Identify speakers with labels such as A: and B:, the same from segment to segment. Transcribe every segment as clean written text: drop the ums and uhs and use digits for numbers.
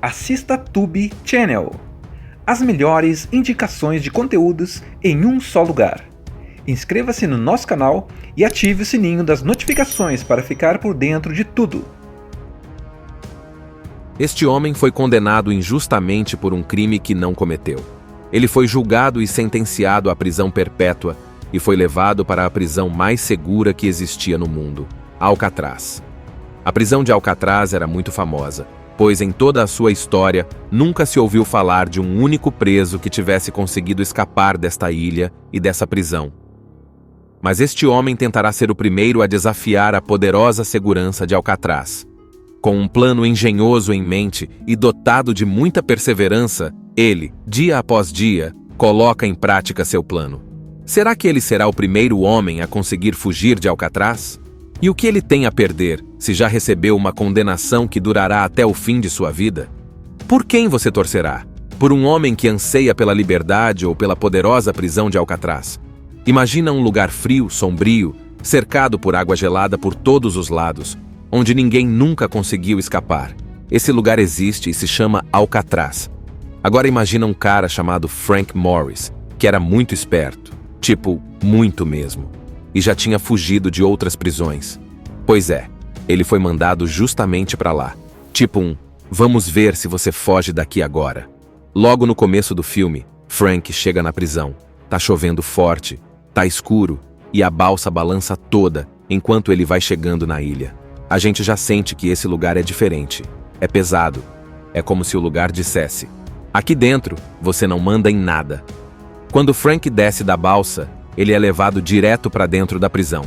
A: assista Tube Channel. As melhores indicações de conteúdos em um só lugar. Inscreva-se no nosso canal e ative o sininho das notificações para ficar por dentro de tudo.
B: Este homem foi condenado injustamente por um crime que não cometeu. Ele foi julgado e sentenciado à prisão perpétua e foi levado para a prisão mais segura que existia no mundo, Alcatraz. A prisão de Alcatraz era muito famosa, pois em toda a sua história nunca se ouviu falar de um único preso que tivesse conseguido escapar desta ilha e dessa prisão. Mas este homem tentará ser o primeiro a desafiar a poderosa segurança de Alcatraz. Com um plano engenhoso em mente e dotado de muita perseverança, ele, dia após dia, coloca em prática seu plano. Será que ele será o primeiro homem a conseguir fugir de Alcatraz? E o que ele tem a perder, se já recebeu uma condenação que durará até o fim de sua vida? Por quem você torcerá? Por um homem que anseia pela liberdade ou pela poderosa prisão de Alcatraz? Imagina um lugar frio, sombrio, cercado por água gelada por todos os lados, onde ninguém nunca conseguiu escapar. Esse lugar existe e se chama Alcatraz. Agora imagina um cara chamado Frank Morris, que era muito esperto, tipo, muito mesmo, e já tinha fugido de outras prisões. Pois é, ele foi mandado justamente para lá. Tipo vamos ver se você foge daqui agora. Logo no começo do filme, Frank chega na prisão. Tá chovendo forte, tá escuro, e a balsa balança toda enquanto ele vai chegando na ilha. A gente já sente que esse lugar é diferente. É pesado. É como se o lugar dissesse: aqui dentro, você não manda em nada. Quando Frank desce da balsa, ele é levado direto para dentro da prisão.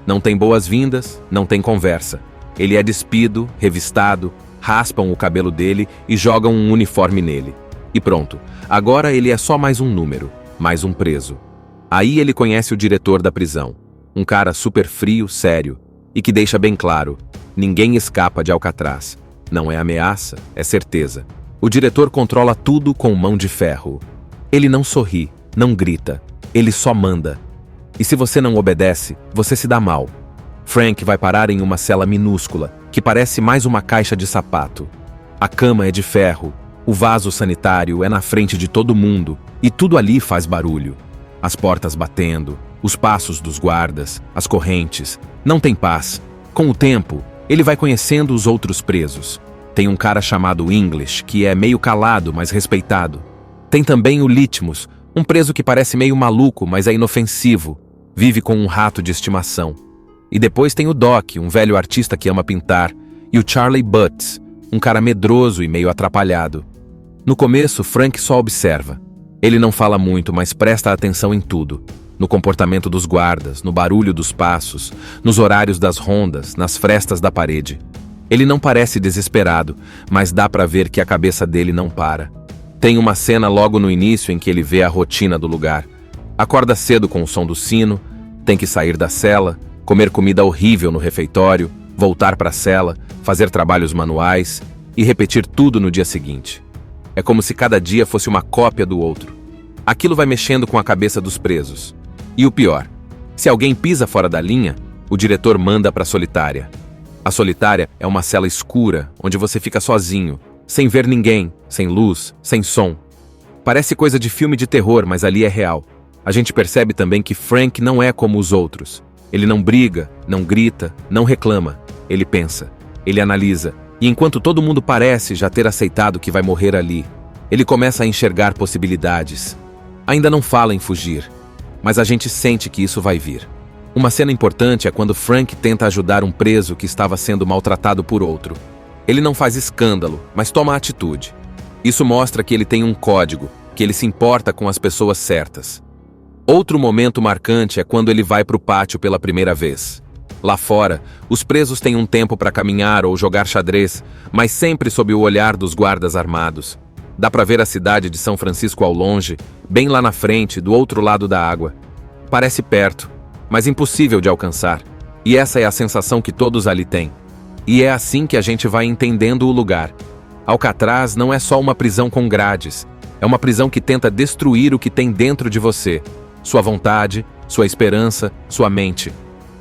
B: Não tem boas-vindas, não tem conversa. Ele é despido, revistado, raspam o cabelo dele e jogam um uniforme nele. E pronto, agora ele é só mais um número, mais um preso. Aí ele conhece o diretor da prisão, um cara super frio, sério, e que deixa bem claro: ninguém escapa de Alcatraz. Não é ameaça, é certeza. O diretor controla tudo com mão de ferro. Ele não sorri, não grita, ele só manda. E se você não obedece, você se dá mal. Frank vai parar em uma cela minúscula, que parece mais uma caixa de sapato. A cama é de ferro, o vaso sanitário é na frente de todo mundo, e tudo ali faz barulho. As portas batendo, os passos dos guardas, as correntes. Não tem paz. Com o tempo, ele vai conhecendo os outros presos. Tem um cara chamado English, que é meio calado, mas respeitado. Tem também o Litmus, um preso que parece meio maluco, mas é inofensivo. Vive com um rato de estimação. E depois tem o Doc, um velho artista que ama pintar, e o Charlie Butts, um cara medroso e meio atrapalhado. No começo, Frank só observa. Ele não fala muito, mas presta atenção em tudo. No comportamento dos guardas, no barulho dos passos, nos horários das rondas, nas frestas da parede. Ele não parece desesperado, mas dá pra ver que a cabeça dele não para. Tem uma cena logo no início em que ele vê a rotina do lugar. Acorda cedo com o som do sino, tem que sair da cela, comer comida horrível no refeitório, voltar pra cela, fazer trabalhos manuais e repetir tudo no dia seguinte. É como se cada dia fosse uma cópia do outro. Aquilo vai mexendo com a cabeça dos presos. E o pior, se alguém pisa fora da linha, o diretor manda para a solitária. A solitária é uma cela escura, onde você fica sozinho, sem ver ninguém, sem luz, sem som. Parece coisa de filme de terror, mas ali é real. A gente percebe também que Frank não é como os outros. Ele não briga, não grita, não reclama. Ele pensa, ele analisa, e enquanto todo mundo parece já ter aceitado que vai morrer ali, ele começa a enxergar possibilidades. Ainda não fala em fugir, mas a gente sente que isso vai vir. Uma cena importante é quando Frank tenta ajudar um preso que estava sendo maltratado por outro. Ele não faz escândalo, mas toma atitude. Isso mostra que ele tem um código, que ele se importa com as pessoas certas. Outro momento marcante é quando ele vai para o pátio pela primeira vez. Lá fora, os presos têm um tempo para caminhar ou jogar xadrez, mas sempre sob o olhar dos guardas armados. Dá para ver a cidade de São Francisco ao longe, bem lá na frente, do outro lado da água. Parece perto, mas impossível de alcançar. E essa é a sensação que todos ali têm. E é assim que a gente vai entendendo o lugar. Alcatraz não é só uma prisão com grades. É uma prisão que tenta destruir o que tem dentro de você. Sua vontade, sua esperança, sua mente.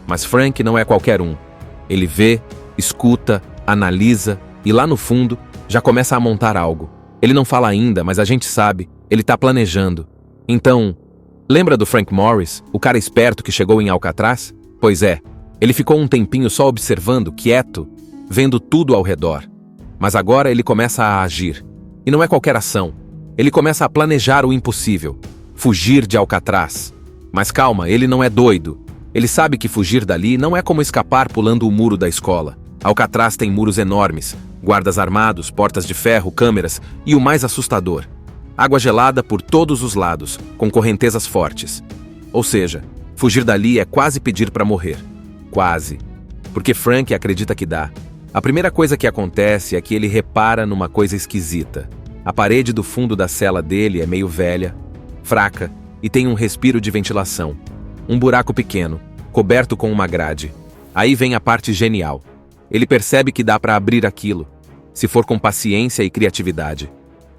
B: Mas Frank não é qualquer um. Ele vê, escuta, analisa e lá no fundo, Já começa a montar algo. Ele não fala ainda, mas a gente sabe. Ele tá planejando. Então, lembra do Frank Morris, o cara esperto que chegou em Alcatraz? Pois é, ele ficou um tempinho só observando, quieto, vendo tudo ao redor. Mas agora ele começa a agir. E não é qualquer ação. Ele começa a planejar o impossível. Fugir de Alcatraz. Mas calma, ele não é doido. Ele sabe que fugir dali não é como escapar pulando o muro da escola. Alcatraz tem muros enormes, guardas armados, portas de ferro, câmeras e o mais assustador: água gelada por todos os lados, com correntezas fortes. Ou seja, fugir dali é quase pedir para morrer. Quase. Porque Frank acredita que dá. A primeira coisa que acontece é que ele repara numa coisa esquisita. A parede do fundo da cela dele é meio velha, fraca e tem um respiro de ventilação. Um buraco pequeno, coberto com uma grade. Aí vem a parte genial. Ele percebe que dá para abrir aquilo, se for com paciência e criatividade.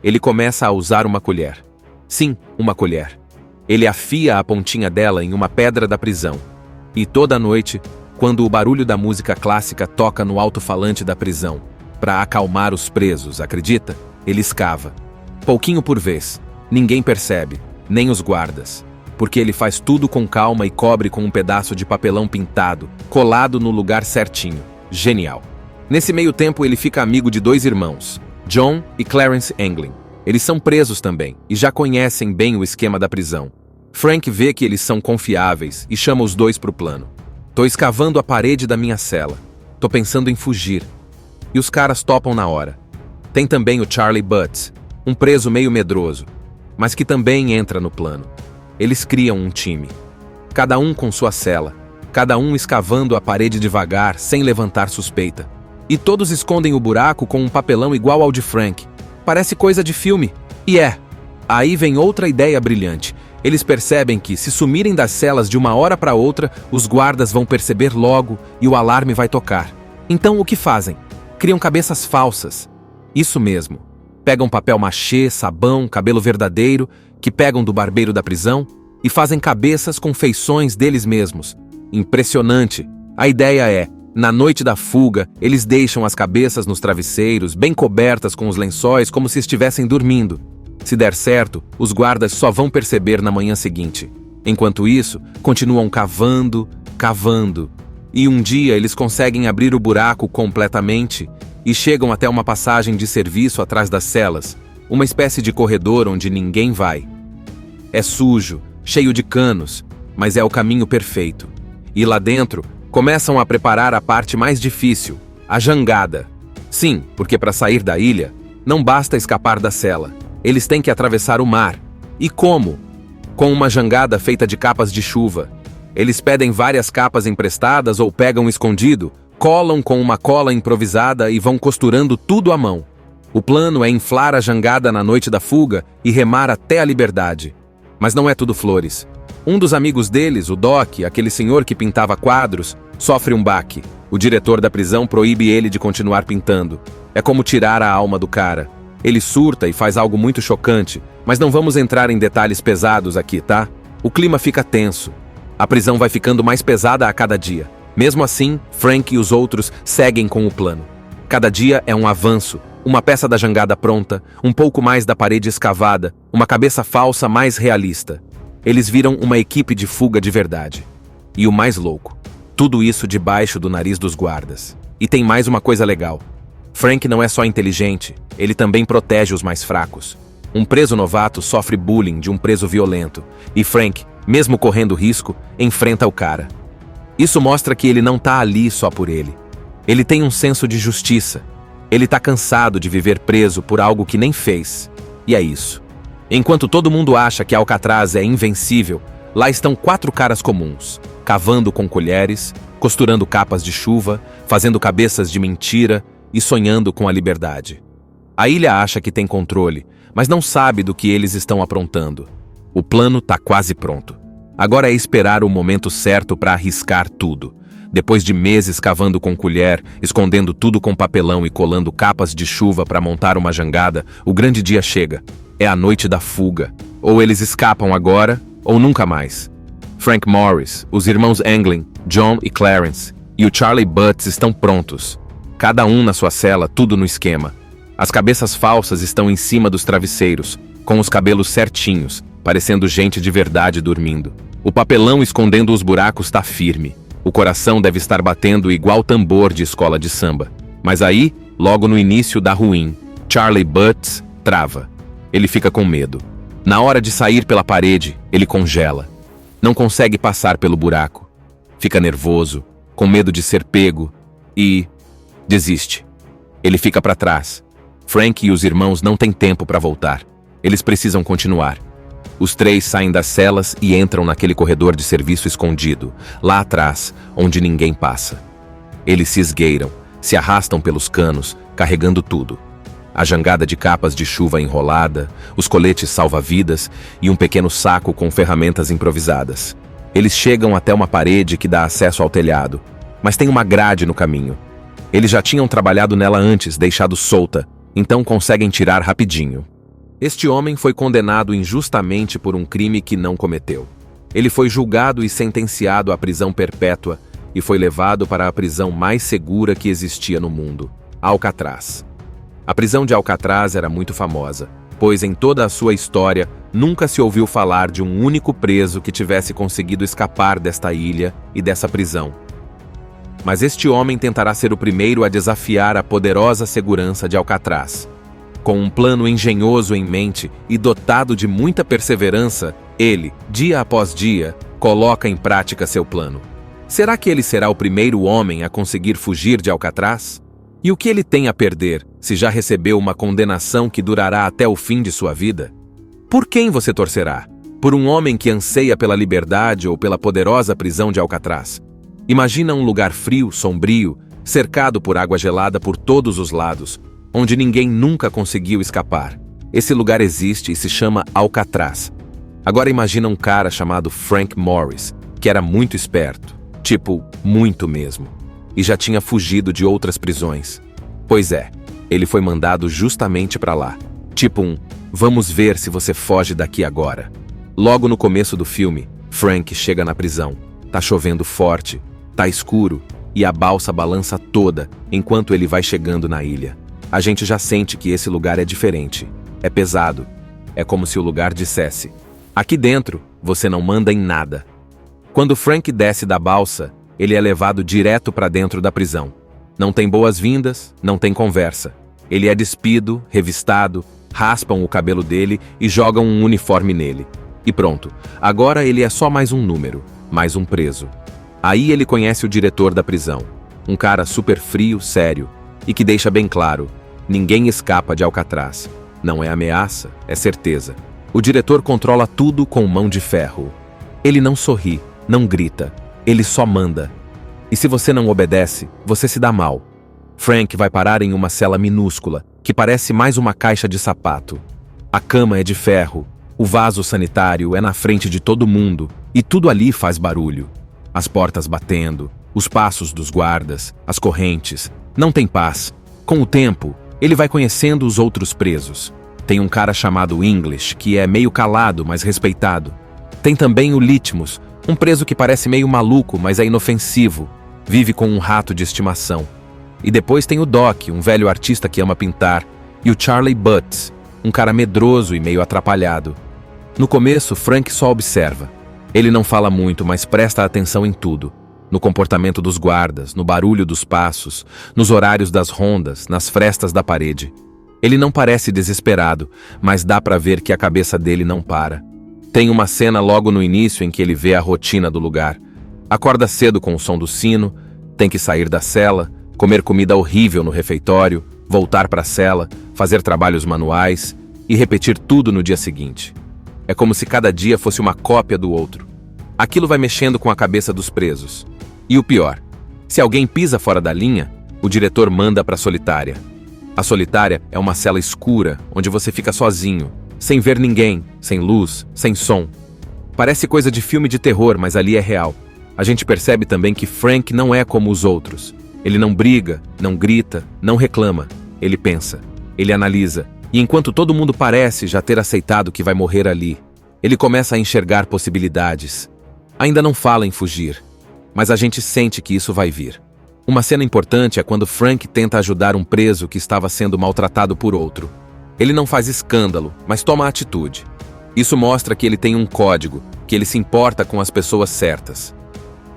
B: Ele começa a usar uma colher. Sim, uma colher. Ele afia a pontinha dela em uma pedra da prisão. E toda noite, quando o barulho da música clássica toca no alto-falante da prisão, para acalmar os presos, acredita? Ele escava. Pouquinho por vez. Ninguém percebe, nem os guardas. Porque ele faz tudo com calma e cobre com um pedaço de papelão pintado, colado no lugar certinho. Genial. Nesse meio tempo ele fica amigo de dois irmãos, John e Clarence Anglin. Eles são presos também e já conhecem bem o esquema da prisão. Frank vê que eles são confiáveis e chama os dois pro plano. Tô escavando a parede da minha cela. Tô pensando em fugir. E os caras topam na hora. Tem também o Charlie Butts, um preso meio medroso, mas que também entra no plano. Eles criam um time. Cada um com sua cela. Cada um escavando a parede devagar, sem levantar suspeita. E todos escondem o buraco com um papelão igual ao de Frank. Parece coisa de filme. E é. Aí vem outra ideia brilhante. Eles percebem que, se sumirem das celas de uma hora para outra, os guardas vão perceber logo e o alarme vai tocar. Então o que fazem? Criam cabeças falsas. Isso mesmo. Pegam papel machê, sabão, cabelo verdadeiro, que pegam do barbeiro da prisão, e fazem cabeças com feições deles mesmos. Impressionante. A ideia é, na noite da fuga, eles deixam as cabeças nos travesseiros, bem cobertas com os lençóis, como se estivessem dormindo. Se der certo, os guardas só vão perceber na manhã seguinte. Enquanto isso, continuam cavando, cavando. E um dia eles conseguem abrir o buraco completamente e chegam até uma passagem de serviço atrás das celas, uma espécie de corredor onde ninguém vai. É sujo, cheio de canos, mas é o caminho perfeito. E lá dentro, começam a preparar a parte mais difícil, a jangada. Sim, porque para sair da ilha, não basta escapar da cela. Eles têm que atravessar o mar. E como? Com uma jangada feita de capas de chuva. Eles pedem várias capas emprestadas ou pegam escondido, colam com uma cola improvisada e vão costurando tudo à mão. O plano é inflar a jangada na noite da fuga e remar até a liberdade. Mas não é tudo flores. Um dos amigos deles, o Doc, aquele senhor que pintava quadros, sofre um baque. O diretor da prisão proíbe ele de continuar pintando. É como tirar a alma do cara. Ele surta e faz algo muito chocante, mas não vamos entrar em detalhes pesados aqui, tá? O clima fica tenso. A prisão vai ficando mais pesada a cada dia. Mesmo assim, Frank e os outros seguem com o plano. Cada dia é um avanço, uma peça da jangada pronta, um pouco mais da parede escavada, uma cabeça falsa mais realista. Eles viram uma equipe de fuga de verdade. E o mais louco, tudo isso debaixo do nariz dos guardas. E tem mais uma coisa legal. Frank não é só inteligente, ele também protege os mais fracos. Um preso novato sofre bullying de um preso violento, e Frank, mesmo correndo risco, enfrenta o cara. Isso mostra que ele não tá ali só por ele. Ele tem um senso de justiça. Ele tá cansado de viver preso por algo que nem fez. E é isso. Enquanto todo mundo acha que Alcatraz é invencível, lá estão 4 caras comuns, cavando com colheres, costurando capas de chuva, fazendo cabeças de mentira e sonhando com a liberdade. A ilha acha que tem controle, mas não sabe do que eles estão aprontando. O plano tá quase pronto. Agora é esperar o momento certo para arriscar tudo. Depois de meses cavando com colher, escondendo tudo com papelão e colando capas de chuva para montar uma jangada, o grande dia chega. É a noite da fuga. Ou eles escapam agora, ou nunca mais. Frank Morris, os irmãos Anglin, John e Clarence, e o Charlie Butts estão prontos. Cada um na sua cela, tudo no esquema. As cabeças falsas estão em cima dos travesseiros, com os cabelos certinhos, parecendo gente de verdade dormindo. O papelão escondendo os buracos está firme. O coração deve estar batendo igual tambor de escola de samba. Mas aí, logo no início dá ruim. Charlie Butts trava. Ele fica com medo. Na hora de sair pela parede, ele congela. Não consegue passar pelo buraco. Fica nervoso, com medo de ser pego e desiste. Ele fica para trás. Frank e os irmãos não têm tempo para voltar. Eles precisam continuar. Os três saem das celas e entram naquele corredor de serviço escondido, lá atrás, onde ninguém passa. Eles se esgueiram, se arrastam pelos canos, carregando tudo. A jangada de capas de chuva enrolada, os coletes salva-vidas e um pequeno saco com ferramentas improvisadas. Eles chegam até uma parede que dá acesso ao telhado, mas tem uma grade no caminho. Eles já tinham trabalhado nela antes, deixado solta, então conseguem tirar rapidinho. Este homem foi condenado injustamente por um crime que não cometeu. Ele foi julgado e sentenciado à prisão perpétua e foi levado para a prisão mais segura que existia no mundo, Alcatraz. A prisão de Alcatraz era muito famosa, pois em toda a sua história nunca se ouviu falar de um único preso que tivesse conseguido escapar desta ilha e dessa prisão. Mas este homem tentará ser o primeiro a desafiar a poderosa segurança de Alcatraz. Com um plano engenhoso em mente e dotado de muita perseverança, ele, dia após dia, coloca em prática seu plano. Será que ele será o primeiro homem a conseguir fugir de Alcatraz? E o que ele tem a perder, se já recebeu uma condenação que durará até o fim de sua vida? Por quem você torcerá? Por um homem que anseia pela liberdade ou pela poderosa prisão de Alcatraz? Imagina um lugar frio, sombrio, cercado por água gelada por todos os lados, onde ninguém nunca conseguiu escapar. Esse lugar existe e se chama Alcatraz. Agora imagina um cara chamado Frank Morris, que era muito esperto, tipo, muito mesmo, e já tinha fugido de outras prisões. Pois é, ele foi mandado justamente para lá. Tipo vamos ver se você foge daqui agora. Logo no começo do filme, Frank chega na prisão. Tá chovendo forte, tá escuro, e a balsa balança toda enquanto ele vai chegando na ilha. A gente já sente que esse lugar é diferente. É pesado. É como se o lugar dissesse: aqui dentro, você não manda em nada. Quando Frank desce da balsa, ele é levado direto para dentro da prisão. Não tem boas-vindas, não tem conversa. Ele é despido, revistado, raspam o cabelo dele e jogam um uniforme nele. E pronto, agora ele é só mais um número, mais um preso. Aí ele conhece o diretor da prisão, um cara super frio, sério, e que deixa bem claro: ninguém escapa de Alcatraz. Não é ameaça, é certeza. O diretor controla tudo com mão de ferro. Ele não sorri, não grita, ele só manda. E se você não obedece, você se dá mal. Frank vai parar em uma cela minúscula, que parece mais uma caixa de sapato. A cama é de ferro, o vaso sanitário é na frente de todo mundo, e tudo ali faz barulho. As portas batendo, os passos dos guardas, as correntes. Não tem paz. Com o tempo, ele vai conhecendo os outros presos. Tem um cara chamado English, que é meio calado, mas respeitado. Tem também o Litmus, um preso que parece meio maluco, mas é inofensivo. Vive com um rato de estimação. E depois tem o Doc, um velho artista que ama pintar. E o Charlie Butts, um cara medroso e meio atrapalhado. No começo, Frank só observa. Ele não fala muito, mas presta atenção em tudo. No comportamento dos guardas, no barulho dos passos, nos horários das rondas, nas frestas da parede. Ele não parece desesperado, mas dá pra ver que a cabeça dele não para. Tem uma cena logo no início em que ele vê a rotina do lugar. Acorda cedo com o som do sino, tem que sair da cela, comer comida horrível no refeitório, voltar pra cela, fazer trabalhos manuais e repetir tudo no dia seguinte. É como se cada dia fosse uma cópia do outro. Aquilo vai mexendo com a cabeça dos presos. E o pior, se alguém pisa fora da linha, o diretor manda para a solitária. A solitária é uma cela escura, onde você fica sozinho, sem ver ninguém, sem luz, sem som. Parece coisa de filme de terror, mas ali é real. A gente percebe também que Frank não é como os outros. Ele não briga, não grita, não reclama. Ele pensa, ele analisa. E enquanto todo mundo parece já ter aceitado que vai morrer ali, ele começa a enxergar possibilidades. Ainda não fala em fugir, mas a gente sente que isso vai vir. Uma cena importante é quando Frank tenta ajudar um preso que estava sendo maltratado por outro. Ele não faz escândalo, mas toma atitude. Isso mostra que ele tem um código, que ele se importa com as pessoas certas.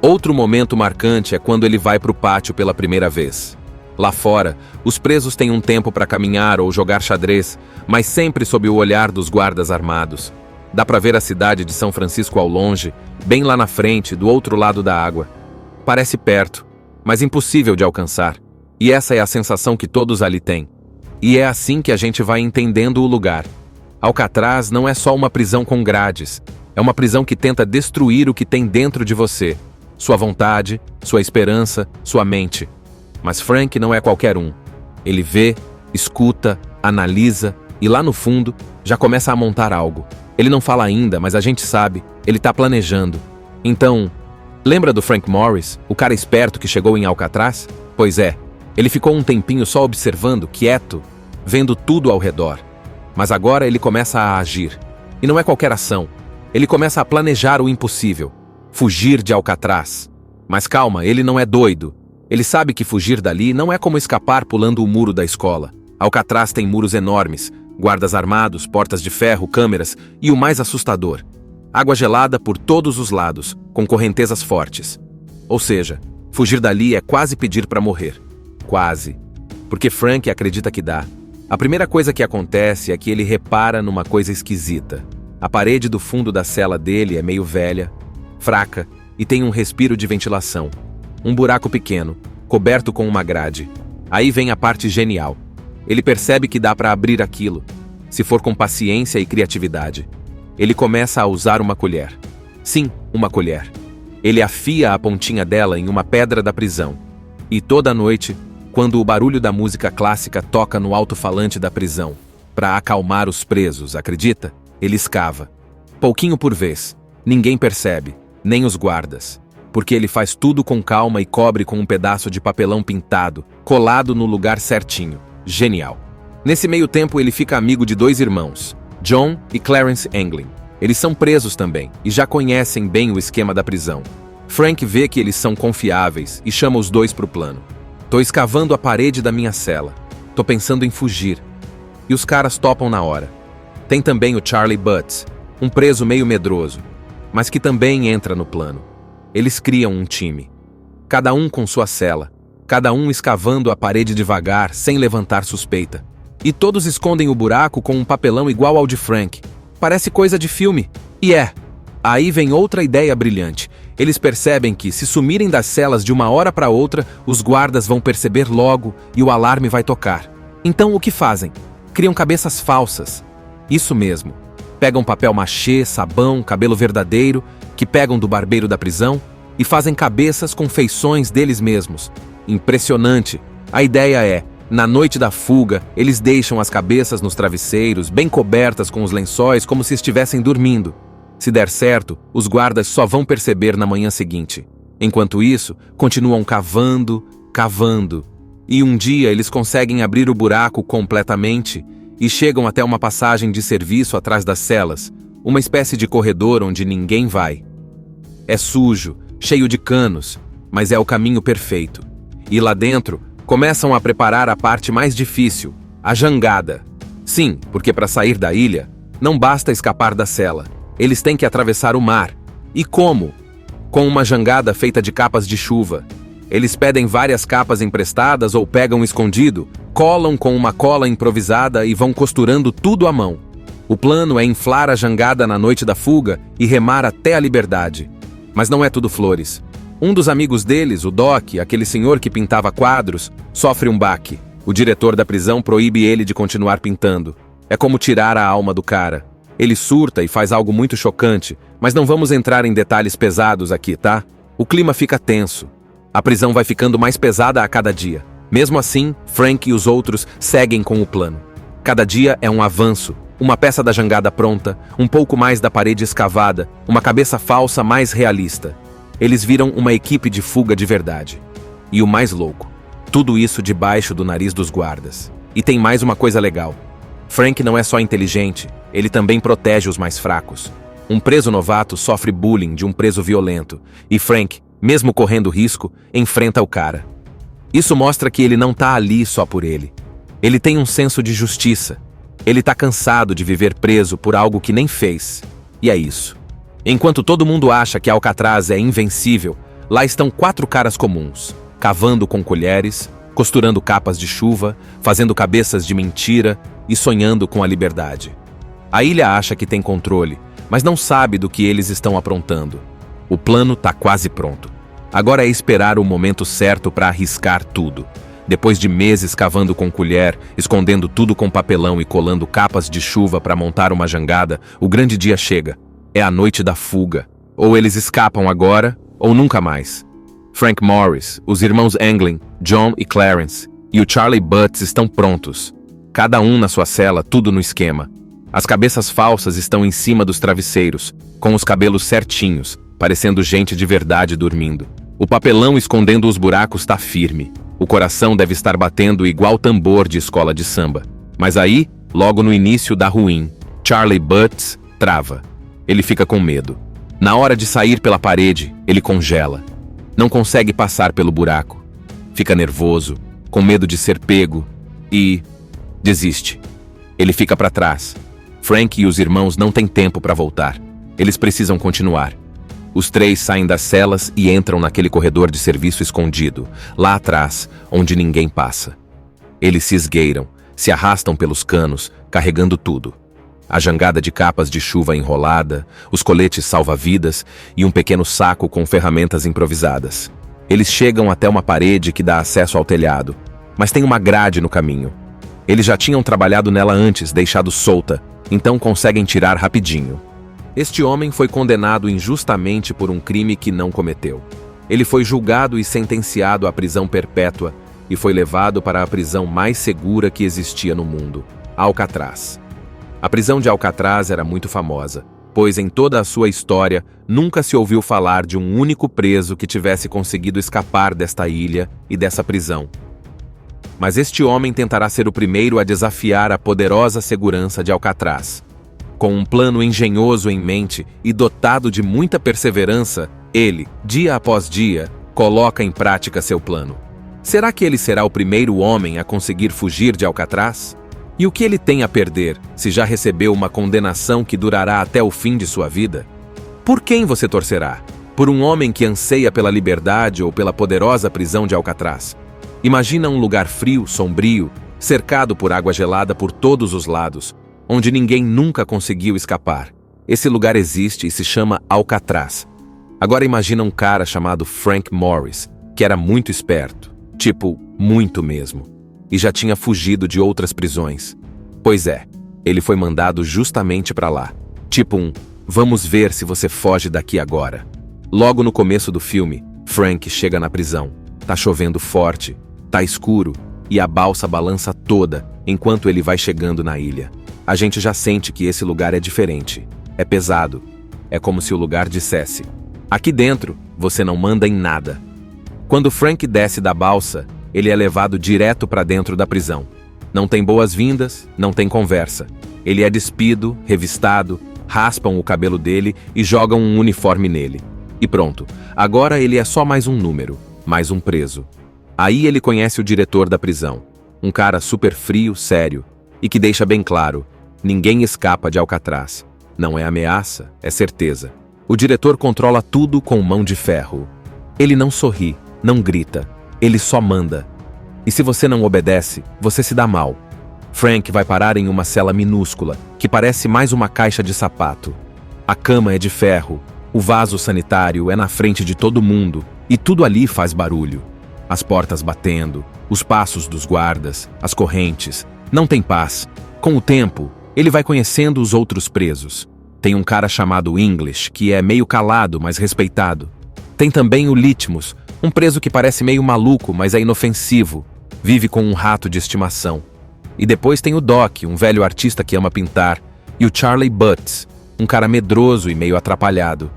B: Outro momento marcante é quando ele vai para o pátio pela primeira vez. Lá fora, os presos têm um tempo para caminhar ou jogar xadrez, mas sempre sob o olhar dos guardas armados. Dá para ver a cidade de São Francisco ao longe, bem lá na frente, do outro lado da água. Parece perto, mas impossível de alcançar. E essa é a sensação que todos ali têm. E é assim que a gente vai entendendo o lugar. Alcatraz não é só uma prisão com grades. É uma prisão que tenta destruir o que tem dentro de você. Sua vontade, sua esperança, sua mente. Mas Frank não é qualquer um. Ele vê, escuta, analisa e lá no fundo já começa a montar algo. Ele não fala ainda, mas a gente sabe, ele está planejando. Então, lembra do Frank Morris, o cara esperto que chegou em Alcatraz? Pois é, ele ficou um tempinho só observando, quieto, vendo tudo ao redor. Mas agora ele começa a agir. E não é qualquer ação. Ele começa a planejar o impossível. Fugir de Alcatraz. Mas calma, ele não é doido. Ele sabe que fugir dali não é como escapar pulando o muro da escola. Alcatraz tem muros enormes, guardas armados, portas de ferro, câmeras e o mais assustador, água gelada por todos os lados, com correntezas fortes. Ou seja, fugir dali é quase pedir para morrer. Quase. Porque Frank acredita que dá. A primeira coisa que acontece é que ele repara numa coisa esquisita. A parede do fundo da cela dele é meio velha, fraca e tem um respiro de ventilação. Um buraco pequeno, coberto com uma grade. Aí vem a parte genial. Ele percebe que dá para abrir aquilo, se for com paciência e criatividade. Ele começa a usar uma colher. Sim, uma colher. Ele afia a pontinha dela em uma pedra da prisão. E toda noite, quando o barulho da música clássica toca no alto-falante da prisão, para acalmar os presos, acredita? Ele escava. Pouquinho por vez. Ninguém percebe, nem os guardas. Porque ele faz tudo com calma e cobre com um pedaço de papelão pintado, colado no lugar certinho. Genial. Nesse meio tempo ele fica amigo de dois irmãos, John e Clarence Anglin. Eles são presos também e já conhecem bem o esquema da prisão. Frank vê que eles são confiáveis e chama os dois para o plano. Tô escavando a parede da minha cela. Tô pensando em fugir. E os caras topam na hora. Tem também o Charlie Butts, um preso meio medroso, mas que também entra no plano. Eles criam um time. Cada um com sua cela. Cada um escavando a parede devagar, sem levantar suspeita. E todos escondem o buraco com um papelão igual ao de Frank. Parece coisa de filme. E é. Aí vem outra ideia brilhante. Eles percebem que, se sumirem das celas de uma hora para outra, os guardas vão perceber logo e o alarme vai tocar. Então o que fazem? Criam cabeças falsas. Isso mesmo. Pegam papel machê, sabão, cabelo verdadeiro, que pegam do barbeiro da prisão, e fazem cabeças com feições deles mesmos. Impressionante. A ideia é, na noite da fuga, eles deixam as cabeças nos travesseiros, bem cobertas com os lençóis, como se estivessem dormindo. Se der certo, os guardas só vão perceber na manhã seguinte. Enquanto isso, continuam cavando, cavando. E um dia eles conseguem abrir o buraco completamente e chegam até uma passagem de serviço atrás das celas, uma espécie de corredor onde ninguém vai. É sujo, cheio de canos, mas é o caminho perfeito. E lá dentro, começam a preparar a parte mais difícil, a jangada. Sim, porque para sair da ilha, não basta escapar da cela. Eles têm que atravessar o mar. E como? Com uma jangada feita de capas de chuva. Eles pedem várias capas emprestadas ou pegam escondido, colam com uma cola improvisada e vão costurando tudo à mão. O plano é inflar a jangada na noite da fuga e remar até a liberdade. Mas não é tudo flores. Um dos amigos deles, o Doc, aquele senhor que pintava quadros, sofre um baque. O diretor da prisão proíbe ele de continuar pintando. É como tirar a alma do cara. Ele surta e faz algo muito chocante, mas não vamos entrar em detalhes pesados aqui, tá? O clima fica tenso. A prisão vai ficando mais pesada a cada dia. Mesmo assim, Frank e os outros seguem com o plano. Cada dia é um avanço, uma peça da jangada pronta, um pouco mais da parede escavada, uma cabeça falsa mais realista. Eles viram uma equipe de fuga de verdade. E o mais louco, tudo isso debaixo do nariz dos guardas. E tem mais uma coisa legal. Frank não é só inteligente, ele também protege os mais fracos. Um preso novato sofre bullying de um preso violento, e Frank, mesmo correndo risco, enfrenta o cara. Isso mostra que ele não tá ali só por ele. Ele tem um senso de justiça. Ele tá cansado de viver preso por algo que nem fez. E é isso. Enquanto todo mundo acha que Alcatraz é invencível, lá estão 4 caras comuns, cavando com colheres, costurando capas de chuva, fazendo cabeças de mentira e sonhando com a liberdade. A ilha acha que tem controle, mas não sabe do que eles estão aprontando. O plano tá quase pronto. Agora é esperar o momento certo para arriscar tudo. Depois de meses cavando com colher, escondendo tudo com papelão e colando capas de chuva para montar uma jangada, o grande dia chega. É a noite da fuga. Ou eles escapam agora, ou nunca mais. Frank Morris, os irmãos Anglin, John e Clarence, e o Charlie Butts estão prontos. Cada um na sua cela, tudo no esquema. As cabeças falsas estão em cima dos travesseiros, com os cabelos certinhos, parecendo gente de verdade dormindo. O papelão escondendo os buracos tá firme. O coração deve estar batendo igual tambor de escola de samba. Mas aí, logo no início dá ruim. Charlie Butts trava. Ele fica com medo. Na hora de sair pela parede, ele congela. Não consegue passar pelo buraco. Fica nervoso, com medo de ser pego e desiste. Ele fica para trás. Frank e os irmãos não têm tempo para voltar. Eles precisam continuar. Os 3 saem das celas e entram naquele corredor de serviço escondido, lá atrás, onde ninguém passa. Eles se esgueiram, se arrastam pelos canos, carregando tudo. A jangada de capas de chuva enrolada, os coletes salva-vidas e um pequeno saco com ferramentas improvisadas. Eles chegam até uma parede que dá acesso ao telhado, mas tem uma grade no caminho. Eles já tinham trabalhado nela antes, deixado solta, então conseguem tirar rapidinho. Este homem foi condenado injustamente por um crime que não cometeu. Ele foi julgado e sentenciado à prisão perpétua e foi levado para a prisão mais segura que existia no mundo, Alcatraz. A prisão de Alcatraz era muito famosa, pois em toda a sua história nunca se ouviu falar de um único preso que tivesse conseguido escapar desta ilha e dessa prisão. Mas este homem tentará ser o primeiro a desafiar a poderosa segurança de Alcatraz. Com um plano engenhoso em mente e dotado de muita perseverança, ele, dia após dia, coloca em prática seu plano. Será que ele será o primeiro homem a conseguir fugir de Alcatraz? E o que ele tem a perder, se já recebeu uma condenação que durará até o fim de sua vida? Por quem você torcerá? Por um homem que anseia pela liberdade ou pela poderosa prisão de Alcatraz? Imagina um lugar frio, sombrio, cercado por água gelada por todos os lados, onde ninguém nunca conseguiu escapar. Esse lugar existe e se chama Alcatraz. Agora imagina um cara chamado Frank Morris, que era muito esperto, tipo, muito mesmo, e já tinha fugido de outras prisões. Pois é, ele foi mandado justamente para lá. Tipo vamos ver se você foge daqui agora. Logo no começo do filme, Frank chega na prisão. Tá chovendo forte, tá escuro, e a balsa balança toda enquanto ele vai chegando na ilha. A gente já sente que esse lugar é diferente. É pesado. É como se o lugar dissesse: aqui dentro, você não manda em nada. Quando Frank desce da balsa, ele é levado direto para dentro da prisão. Não tem boas-vindas, não tem conversa. Ele é despido, revistado, raspam o cabelo dele e jogam um uniforme nele. E pronto, agora ele é só mais um número, mais um preso. Aí ele conhece o diretor da prisão. Um cara super frio, sério, e que deixa bem claro: ninguém escapa de Alcatraz. Não é ameaça, é certeza. O diretor controla tudo com mão de ferro. Ele não sorri, não grita. Ele só manda. E se você não obedece, você se dá mal. Frank vai parar em uma cela minúscula, que parece mais uma caixa de sapato. A cama é de ferro, o vaso sanitário é na frente de todo mundo, e tudo ali faz barulho. As portas batendo, os passos dos guardas, as correntes. Não tem paz. Com o tempo, ele vai conhecendo os outros presos. Tem um cara chamado English, que é meio calado, mas respeitado. Tem também o Litmus, um preso que parece meio maluco, mas é inofensivo. Vive com um rato de estimação. E depois tem o Doc, um velho artista que ama pintar. E o Charlie Butts, um cara medroso e meio atrapalhado.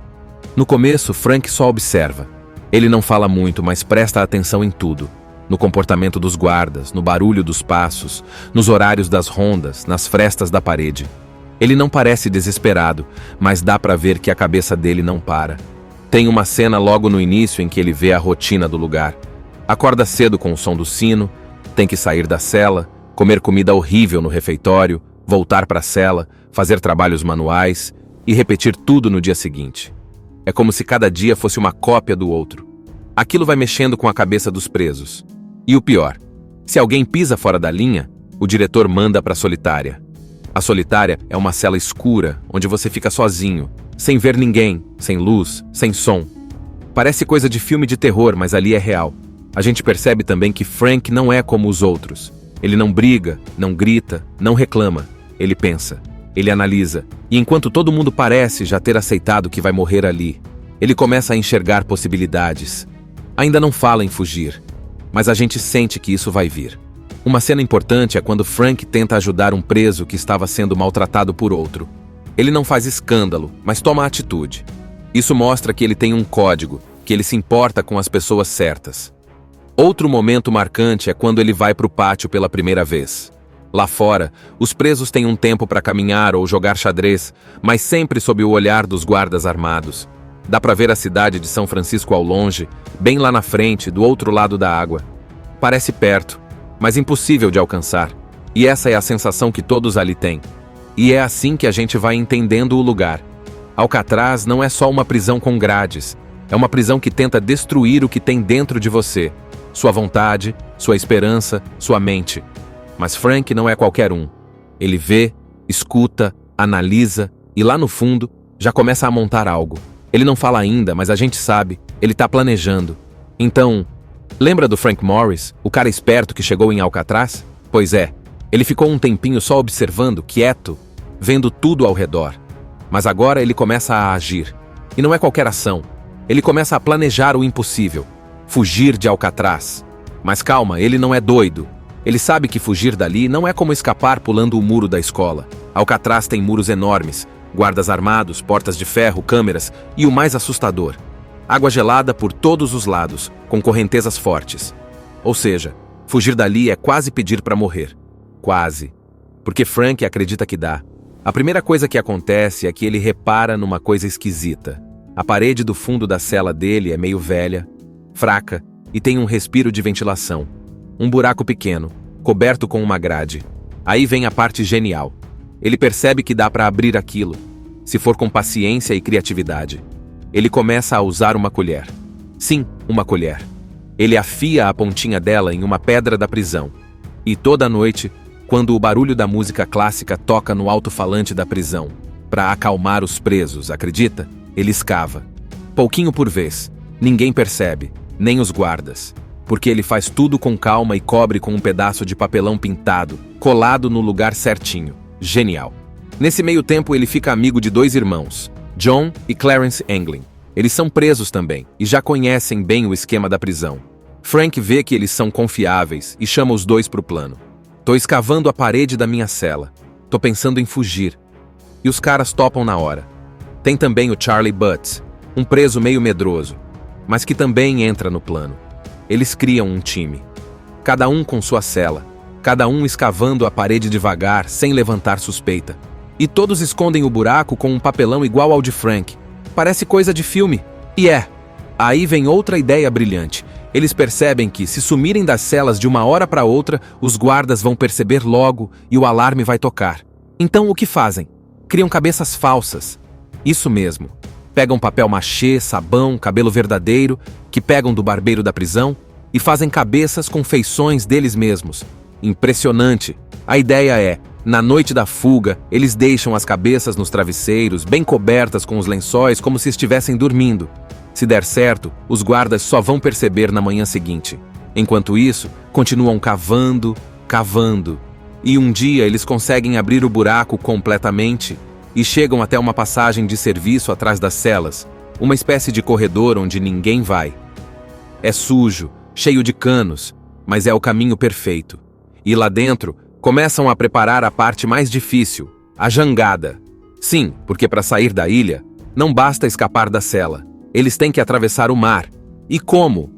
B: No começo, Frank só observa. Ele não fala muito, mas presta atenção em tudo. No comportamento dos guardas, no barulho dos passos, nos horários das rondas, nas frestas da parede. Ele não parece desesperado, mas dá pra ver que a cabeça dele não para. Tem uma cena logo no início em que ele vê a rotina do lugar. Acorda cedo com o som do sino, tem que sair da cela, comer comida horrível no refeitório, voltar para a cela, fazer trabalhos manuais e repetir tudo no dia seguinte. É como se cada dia fosse uma cópia do outro. Aquilo vai mexendo com a cabeça dos presos. E o pior, se alguém pisa fora da linha, o diretor manda para a solitária. A solitária é uma cela escura, onde você fica sozinho, sem ver ninguém, sem luz, sem som. Parece coisa de filme de terror, mas ali é real. A gente percebe também que Frank não é como os outros. Ele não briga, não grita, não reclama. Ele pensa, ele analisa. E enquanto todo mundo parece já ter aceitado que vai morrer ali, ele começa a enxergar possibilidades. Ainda não fala em fugir, mas a gente sente que isso vai vir. Uma cena importante é quando Frank tenta ajudar um preso que estava sendo maltratado por outro. Ele não faz escândalo, mas toma atitude. Isso mostra que ele tem um código, que ele se importa com as pessoas certas. Outro momento marcante é quando ele vai para o pátio pela primeira vez. Lá fora, os presos têm um tempo para caminhar ou jogar xadrez, mas sempre sob o olhar dos guardas armados. Dá para ver a cidade de São Francisco ao longe, bem lá na frente, do outro lado da água. Parece perto, mas impossível de alcançar. E essa é a sensação que todos ali têm. E é assim que a gente vai entendendo o lugar. Alcatraz não é só uma prisão com grades. É uma prisão que tenta destruir o que tem dentro de você. Sua vontade, sua esperança, sua mente. Mas Frank não é qualquer um. Ele vê, escuta, analisa e lá no fundo já começa a montar algo. Ele não fala ainda, mas a gente sabe, ele está planejando. Então, lembra do Frank Morris, o cara esperto que chegou em Alcatraz? Pois é, ele ficou um tempinho só observando, quieto, vendo tudo ao redor. Mas agora ele começa a agir. E não é qualquer ação. Ele começa a planejar o impossível. Fugir de Alcatraz. Mas calma, ele não é doido. Ele sabe que fugir dali não é como escapar pulando o muro da escola. Alcatraz tem muros enormes, guardas armados, portas de ferro, câmeras e o mais assustador, água gelada por todos os lados, com correntezas fortes. Ou seja, fugir dali é quase pedir para morrer. Quase. Porque Frank acredita que dá. A primeira coisa que acontece é que ele repara numa coisa esquisita. A parede do fundo da cela dele é meio velha, fraca e tem um respiro de ventilação. Um buraco pequeno, coberto com uma grade. Aí vem a parte genial. Ele percebe que dá para abrir aquilo, se for com paciência e criatividade. Ele começa a usar uma colher. Sim, uma colher. Ele afia a pontinha dela em uma pedra da prisão. E toda noite, quando o barulho da música clássica toca no alto-falante da prisão, para acalmar os presos, acredita? Ele escava. Pouquinho por vez. Ninguém percebe, nem os guardas. Porque ele faz tudo com calma e cobre com um pedaço de papelão pintado, colado no lugar certinho. Genial. Nesse meio tempo ele fica amigo de dois irmãos, John e Clarence Anglin. Eles são presos também e já conhecem bem o esquema da prisão. Frank vê que eles são confiáveis e chama os dois pro plano. Tô escavando a parede da minha cela. Tô pensando em fugir. E os caras topam na hora. Tem também o Charlie Butts, um preso meio medroso, mas que também entra no plano. Eles criam um time. Cada um com sua cela. Cada um escavando a parede devagar, sem levantar suspeita. E todos escondem o buraco com um papelão igual ao de Frank. Parece coisa de filme. E é. Aí vem outra ideia brilhante. Eles percebem que, se sumirem das celas de uma hora para outra, os guardas vão perceber logo e o alarme vai tocar. Então o que fazem? Criam cabeças falsas. Isso mesmo. Pegam papel machê, sabão, cabelo verdadeiro, que pegam do barbeiro da prisão, e fazem cabeças com feições deles mesmos. Impressionante. A ideia é, na noite da fuga, eles deixam as cabeças nos travesseiros, bem cobertas com os lençóis, como se estivessem dormindo. Se der certo, os guardas só vão perceber na manhã seguinte. Enquanto isso, continuam cavando, cavando. E um dia eles conseguem abrir o buraco completamente e chegam até uma passagem de serviço atrás das celas, uma espécie de corredor onde ninguém vai. É sujo, cheio de canos, mas é o caminho perfeito. E lá dentro, começam a preparar a parte mais difícil, a jangada. Sim, porque para sair da ilha, não basta escapar da cela. Eles têm que atravessar o mar. E como?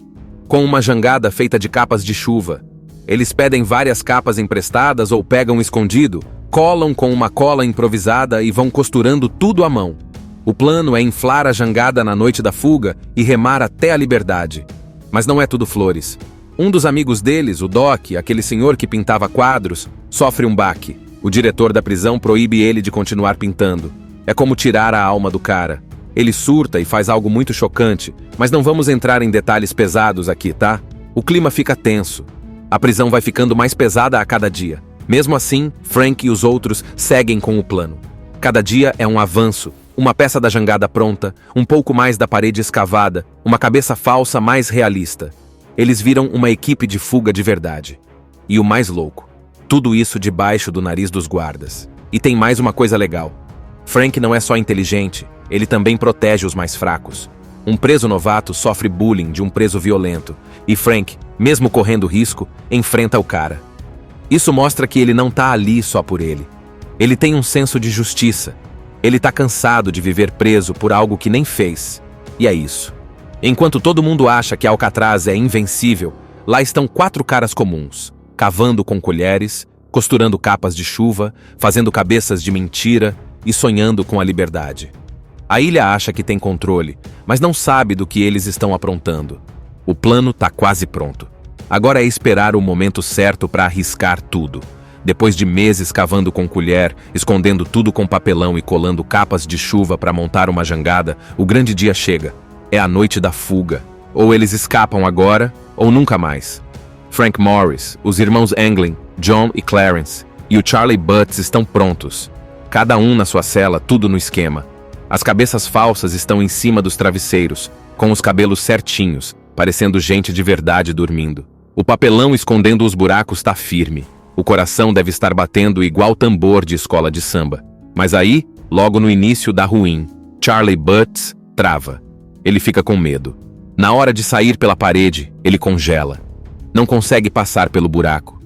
B: Com uma jangada feita de capas de chuva. Eles pedem várias capas emprestadas ou pegam escondido, colam com uma cola improvisada e vão costurando tudo à mão. O plano é inflar a jangada na noite da fuga e remar até a liberdade. Mas não é tudo flores. Um dos amigos deles, o Doc, aquele senhor que pintava quadros, sofre um baque. O diretor da prisão proíbe ele de continuar pintando. É como tirar a alma do cara. Ele surta e faz algo muito chocante, mas não vamos entrar em detalhes pesados aqui, tá? O clima fica tenso. A prisão vai ficando mais pesada a cada dia. Mesmo assim, Frank e os outros seguem com o plano. Cada dia é um avanço, uma peça da jangada pronta, um pouco mais da parede escavada, uma cabeça falsa mais realista. Eles viram uma equipe de fuga de verdade. E o mais louco, tudo isso debaixo do nariz dos guardas. E tem mais uma coisa legal. Frank não é só inteligente, ele também protege os mais fracos. Um preso novato sofre bullying de um preso violento, e Frank, mesmo correndo risco, enfrenta o cara. Isso mostra que ele não tá ali só por ele. Ele tem um senso de justiça. Ele tá cansado de viver preso por algo que nem fez. E é isso. Enquanto todo mundo acha que Alcatraz é invencível, lá estão 4 caras comuns, cavando com colheres, costurando capas de chuva, fazendo cabeças de mentira e sonhando com a liberdade. A ilha acha que tem controle, mas não sabe do que eles estão aprontando. O plano tá quase pronto. Agora é esperar o momento certo para arriscar tudo. Depois de meses cavando com colher, escondendo tudo com papelão e colando capas de chuva para montar uma jangada, o grande dia chega. É a noite da fuga. Ou eles escapam agora, ou nunca mais. Frank Morris, os irmãos Anglin, John e Clarence, e o Charlie Butts estão prontos. Cada um na sua cela, tudo no esquema. As cabeças falsas estão em cima dos travesseiros, com os cabelos certinhos, parecendo gente de verdade dormindo. O papelão escondendo os buracos está firme. O coração deve estar batendo igual tambor de escola de samba. Mas aí, logo no início dá ruim. Charlie Butts trava. Ele fica com medo. Na hora de sair pela parede, ele congela. Não consegue passar pelo buraco.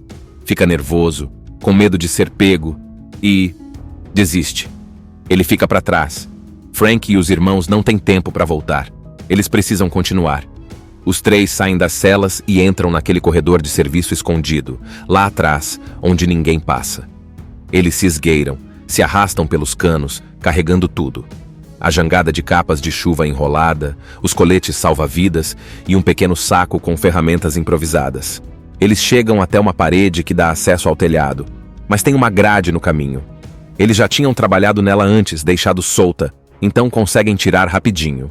B: Fica nervoso, com medo de ser pego e desiste. Ele fica para trás. Frank e os irmãos não têm tempo para voltar. Eles precisam continuar. Os 3 saem das celas e entram naquele corredor de serviço escondido, lá atrás, onde ninguém passa. Eles se esgueiram, se arrastam pelos canos, carregando tudo. A jangada de capas de chuva enrolada, os coletes salva-vidas e um pequeno saco com ferramentas improvisadas. Eles chegam até uma parede que dá acesso ao telhado, mas tem uma grade no caminho. Eles já tinham trabalhado nela antes, deixado solta, então conseguem tirar rapidinho.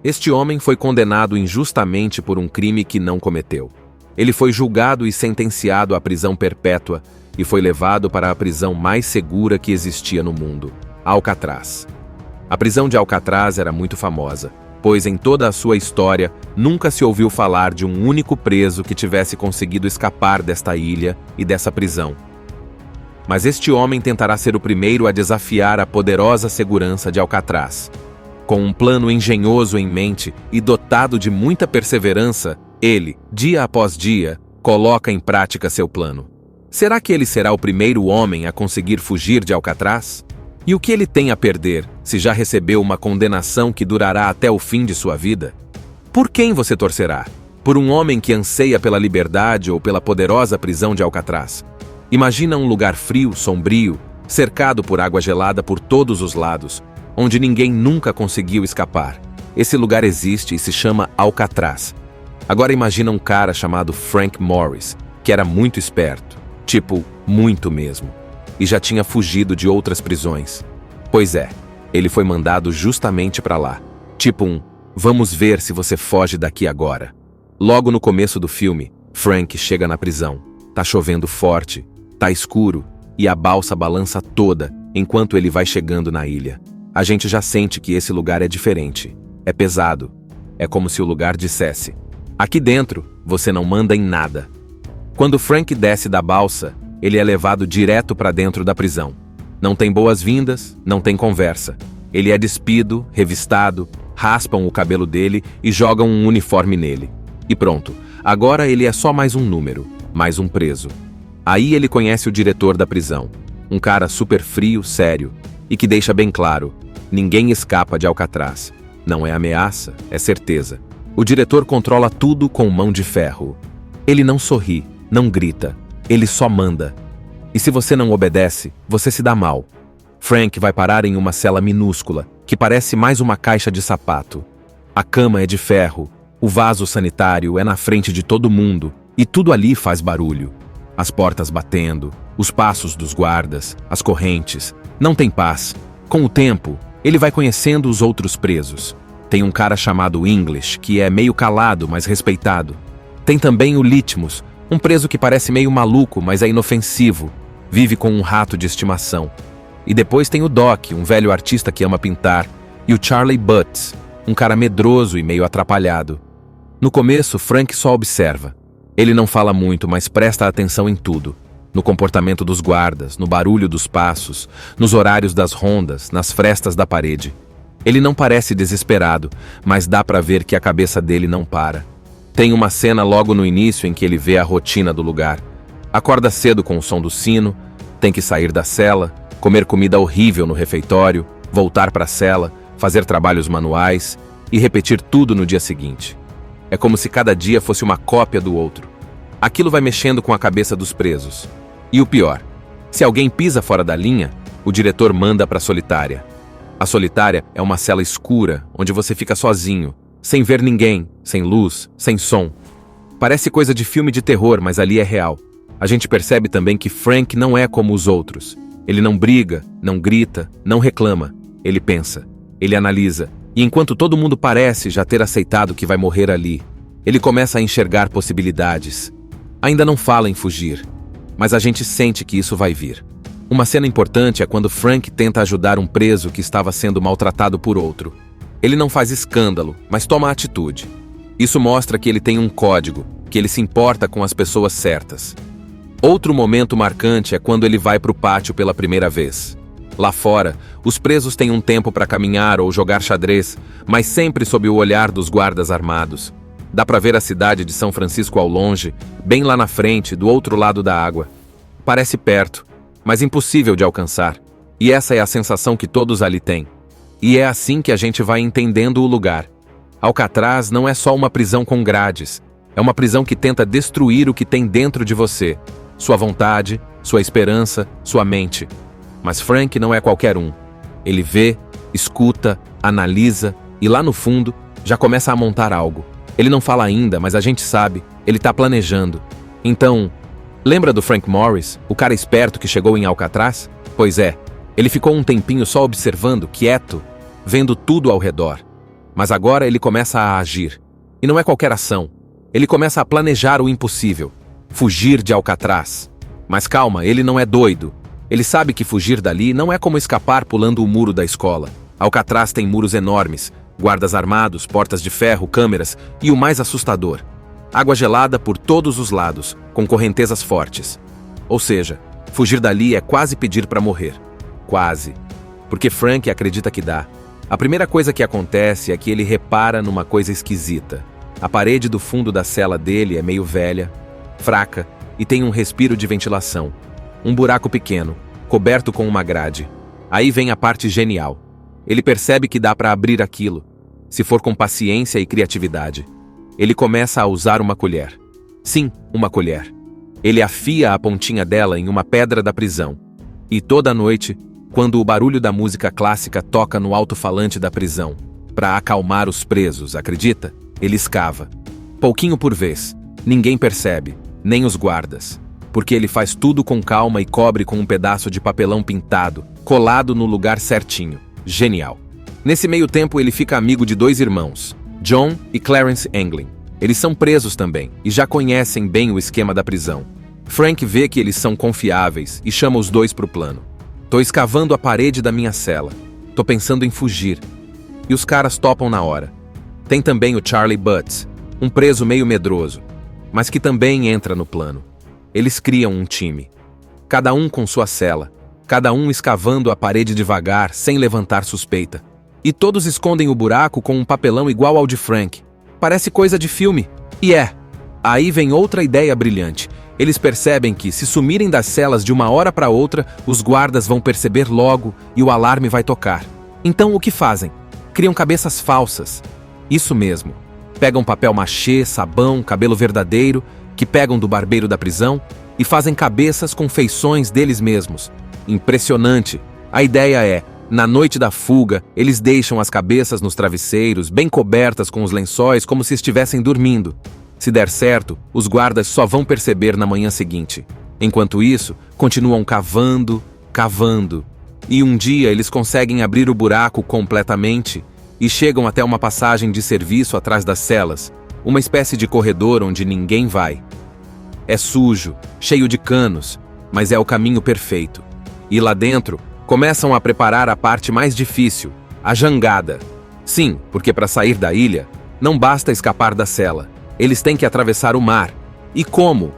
B: Este homem foi condenado injustamente por um crime que não cometeu. Ele foi julgado e sentenciado à prisão perpétua e foi levado para a prisão mais segura que existia no mundo, Alcatraz. A prisão de Alcatraz era muito famosa, pois em toda a sua história nunca se ouviu falar de um único preso que tivesse conseguido escapar desta ilha e dessa prisão. Mas este homem tentará ser o primeiro a desafiar a poderosa segurança de Alcatraz. Com um plano engenhoso em mente e dotado de muita perseverança, ele, dia após dia, coloca em prática seu plano. Será que ele será o primeiro homem a conseguir fugir de Alcatraz? E o que ele tem a perder, se já recebeu uma condenação que durará até o fim de sua vida? Por quem você torcerá? Por um homem que anseia pela liberdade ou pela poderosa prisão de Alcatraz? Imagina um lugar frio, sombrio, cercado por água gelada por todos os lados, onde ninguém nunca conseguiu escapar. Esse lugar existe e se chama Alcatraz. Agora imagina um cara chamado Frank Morris, que era muito esperto, tipo, muito mesmo, e já tinha fugido de outras prisões. Pois é, ele foi mandado justamente para lá. Tipo vamos ver se você foge daqui agora. Logo no começo do filme, Frank chega na prisão. Tá chovendo forte, tá escuro, e a balsa balança toda enquanto ele vai chegando na ilha. A gente já sente que esse lugar é diferente. É pesado. É como se o lugar dissesse: aqui dentro, você não manda em nada. Quando Frank desce da balsa, ele é levado direto para dentro da prisão. Não tem boas-vindas, não tem conversa. Ele é despido, revistado, raspam o cabelo dele e jogam um uniforme nele. E pronto, agora ele é só mais um número, mais um preso. Aí ele conhece o diretor da prisão, um cara super frio, sério, e que deixa bem claro: ninguém escapa de Alcatraz. Não é ameaça, é certeza. O diretor controla tudo com mão de ferro. Ele não sorri, não grita, ele só manda. E se você não obedece, você se dá mal. Frank vai parar em uma cela minúscula, que parece mais uma caixa de sapato. A cama é de ferro, o vaso sanitário é na frente de todo mundo, E tudo ali faz barulho. As portas batendo, os passos dos guardas, as correntes. Não tem paz. Com o tempo, ele vai conhecendo os outros presos. Tem um cara chamado English, que é meio calado, mas respeitado. Tem também o Litmus, um preso que parece meio maluco, mas é inofensivo. Vive com um rato de estimação. E depois tem o Doc, um velho artista que ama pintar. E o Charlie Butts, um cara medroso e meio atrapalhado. No começo, Frank só observa. Ele não fala muito, mas presta atenção em tudo. No comportamento dos guardas, no barulho dos passos, nos horários das rondas, nas frestas da parede. Ele não parece desesperado, mas dá pra ver que a cabeça dele não para. Tem uma cena logo no início em que ele vê a rotina do lugar. Acorda cedo com o som do sino, tem que sair da cela, comer comida horrível no refeitório, voltar pra cela, fazer trabalhos manuais e repetir tudo no dia seguinte. É como se cada dia fosse uma cópia do outro. Aquilo vai mexendo com a cabeça dos presos. E o pior, se alguém pisa fora da linha, o diretor manda para a solitária. A solitária é uma cela escura, onde você fica sozinho, sem ver ninguém, sem luz, sem som. Parece coisa de filme de terror, mas ali é real. A gente percebe também que Frank não é como os outros. Ele não briga, não grita, não reclama. Ele pensa, ele analisa. E enquanto todo mundo parece já ter aceitado que vai morrer ali, ele começa a enxergar possibilidades. Ainda não fala em fugir, mas a gente sente que isso vai vir. Uma cena importante é quando Frank tenta ajudar um preso que estava sendo maltratado por outro. Ele não faz escândalo, mas toma atitude. Isso mostra que ele tem um código, que ele se importa com as pessoas certas. Outro momento marcante é quando ele vai para o pátio pela primeira vez. Lá fora, os presos têm um tempo para caminhar ou jogar xadrez, mas sempre sob o olhar dos guardas armados. Dá para ver a cidade de São Francisco ao longe, bem lá na frente, do outro lado da água. Parece perto, mas impossível de alcançar. E essa é a sensação que todos ali têm. E é assim que a gente vai entendendo o lugar. Alcatraz não é só uma prisão com grades. É uma prisão que tenta destruir o que tem dentro de você. Sua vontade, sua esperança, sua mente. Mas Frank não é qualquer um. Ele vê, escuta, analisa e lá no fundo já começa a montar algo. Ele não fala ainda, mas a gente sabe, ele está planejando. Então, lembra do Frank Morris, o cara esperto que chegou em Alcatraz? Pois é, ele ficou um tempinho só observando, quieto, vendo tudo ao redor. Mas agora ele começa a agir. E não é qualquer ação. Ele começa a planejar o impossível. Fugir de Alcatraz. Mas calma, ele não é doido. Ele sabe que fugir dali não é como escapar pulando o muro da escola. Alcatraz tem muros enormes, guardas armados, portas de ferro, câmeras e o mais assustador, água gelada por todos os lados, com correntezas fortes. Ou seja, fugir dali é quase pedir para morrer. Quase. Porque Frank acredita que dá. A primeira coisa que acontece é que ele repara numa coisa esquisita. A parede do fundo da cela dele é meio velha, fraca e tem um respiro de ventilação. Um buraco pequeno, coberto com uma grade. Aí vem a parte genial. Ele percebe que dá para abrir aquilo, se for com paciência e criatividade. Ele começa a usar uma colher. Sim, uma colher. Ele afia a pontinha dela em uma pedra da prisão. E toda noite, quando o barulho da música clássica toca no alto-falante da prisão, para acalmar os presos, acredita? Ele escava. Pouquinho por vez. Ninguém percebe, nem os guardas. Porque ele faz tudo com calma e cobre com um pedaço de papelão pintado, colado no lugar certinho. Genial. Nesse meio tempo ele fica amigo de dois irmãos, John e Clarence Anglin. Eles são presos também e já conhecem bem o esquema da prisão. Frank vê que eles são confiáveis e chama os dois pro plano. Tô escavando a parede da minha cela. Tô pensando em fugir. E os caras topam na hora. Tem também o Charlie Butts, um preso meio medroso, mas que também entra no plano. Eles criam um time. Cada um com sua cela. Cada um escavando a parede devagar, sem levantar suspeita. E todos escondem o buraco com um papelão igual ao de Frank. Parece coisa de filme. E é. Aí vem outra ideia brilhante. Eles percebem que, se sumirem das celas de uma hora para outra, os guardas vão perceber logo e o alarme vai tocar. Então o que fazem? Criam cabeças falsas. Isso mesmo. Pegam papel machê, sabão, cabelo verdadeiro, que pegam do barbeiro da prisão, e fazem cabeças com feições deles mesmos. Impressionante. A ideia é, na noite da fuga, eles deixam as cabeças nos travesseiros, bem cobertas com os lençóis, como se estivessem dormindo. Se der certo, os guardas só vão perceber na manhã seguinte. Enquanto isso, continuam cavando, cavando. E um dia eles conseguem abrir o buraco completamente e chegam até uma passagem de serviço atrás das celas, uma espécie de corredor onde ninguém vai. É sujo, cheio de canos, mas é o caminho perfeito. E lá dentro, começam a preparar a parte mais difícil, a jangada. Sim, porque para sair da ilha, não basta escapar da cela. Eles têm que atravessar o mar. E como?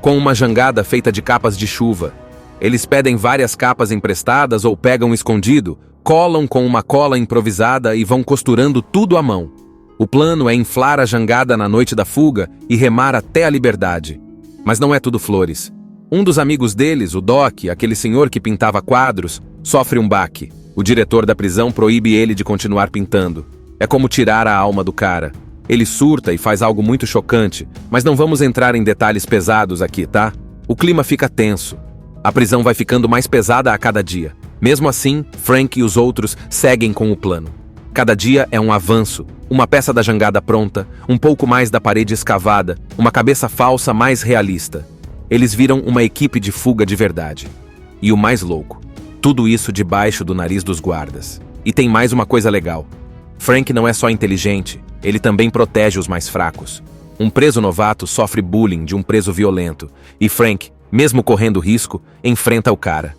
B: Com uma jangada feita de capas de chuva. Eles pedem várias capas emprestadas ou pegam escondido, colam com uma cola improvisada e vão costurando tudo à mão. O plano é inflar a jangada na noite da fuga e remar até a liberdade. Mas não é tudo flores. Um dos amigos deles, o Doc, aquele senhor que pintava quadros, sofre um baque. O diretor da prisão proíbe ele de continuar pintando. É como tirar a alma do cara. Ele surta e faz algo muito chocante, mas não vamos entrar em detalhes pesados aqui, tá? O clima fica tenso. A prisão vai ficando mais pesada a cada dia. Mesmo assim, Frank e os outros seguem com o plano. Cada dia é um avanço, uma peça da jangada pronta, um pouco mais da parede escavada, uma cabeça falsa mais realista. Eles viram uma equipe de fuga de verdade. E o mais louco, tudo isso debaixo do nariz dos guardas. E tem mais uma coisa legal. Frank não é só inteligente, ele também protege os mais fracos. Um preso novato sofre bullying de um preso violento, e Frank, mesmo correndo risco, enfrenta o cara.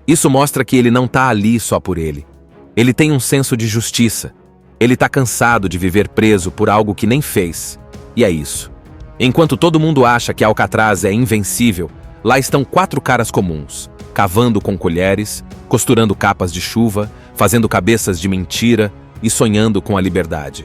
B: Isso mostra que ele não tá ali só por ele. Ele tem um senso de justiça. Ele tá cansado de viver preso por algo que nem fez. E é isso. Enquanto todo mundo acha que Alcatraz é invencível, lá estão 4 caras comuns, cavando com colheres, costurando capas de chuva, fazendo cabeças de mentira e sonhando com a liberdade.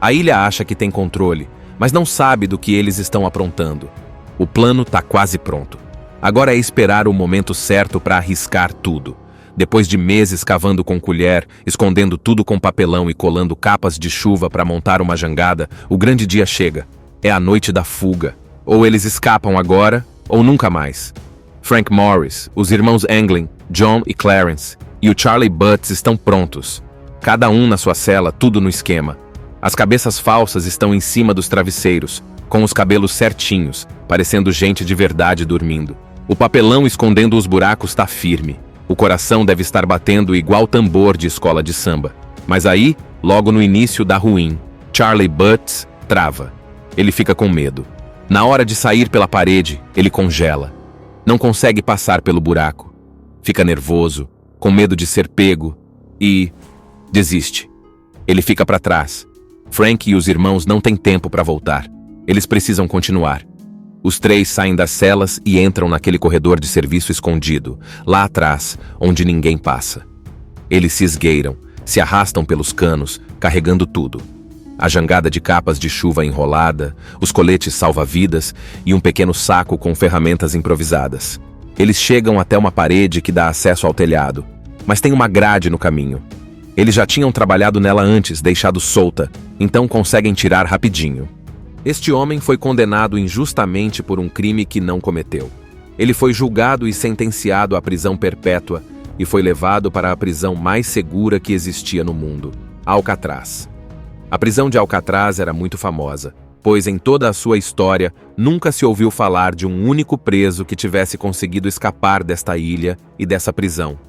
B: A ilha acha que tem controle, mas não sabe do que eles estão aprontando. O plano tá quase pronto. Agora é esperar o momento certo para arriscar tudo. Depois de meses cavando com colher, escondendo tudo com papelão e colando capas de chuva para montar uma jangada, o grande dia chega. É a noite da fuga. Ou eles escapam agora, ou nunca mais. Frank Morris, os irmãos Anglin, John e Clarence, e o Charlie Butts estão prontos. Cada um na sua cela, tudo no esquema. As cabeças falsas estão em cima dos travesseiros, com os cabelos certinhos, parecendo gente de verdade dormindo. O papelão escondendo os buracos está firme. O coração deve estar batendo igual tambor de escola de samba. Mas aí, logo no início dá ruim. Charlie Butts trava. Ele fica com medo. Na hora de sair pela parede, ele congela. Não consegue passar pelo buraco. Fica nervoso, com medo de ser pego e desiste. Ele fica para trás. Frank e os irmãos não têm tempo para voltar. Eles precisam continuar. Os 3 saem das celas e entram naquele corredor de serviço escondido, lá atrás, onde ninguém passa. Eles se esgueiram, se arrastam pelos canos, carregando tudo. A jangada de capas de chuva enrolada, os coletes salva-vidas e um pequeno saco com ferramentas improvisadas. Eles chegam até uma parede que dá acesso ao telhado, mas tem uma grade no caminho. Eles já tinham trabalhado nela antes, deixado solta, então conseguem tirar rapidinho. Este homem foi condenado injustamente por um crime que não cometeu. Ele foi julgado e sentenciado à prisão perpétua e foi levado para a prisão mais segura que existia no mundo, Alcatraz. A prisão de Alcatraz era muito famosa, pois em toda a sua história nunca se ouviu falar de um único preso que tivesse conseguido escapar desta ilha e dessa prisão.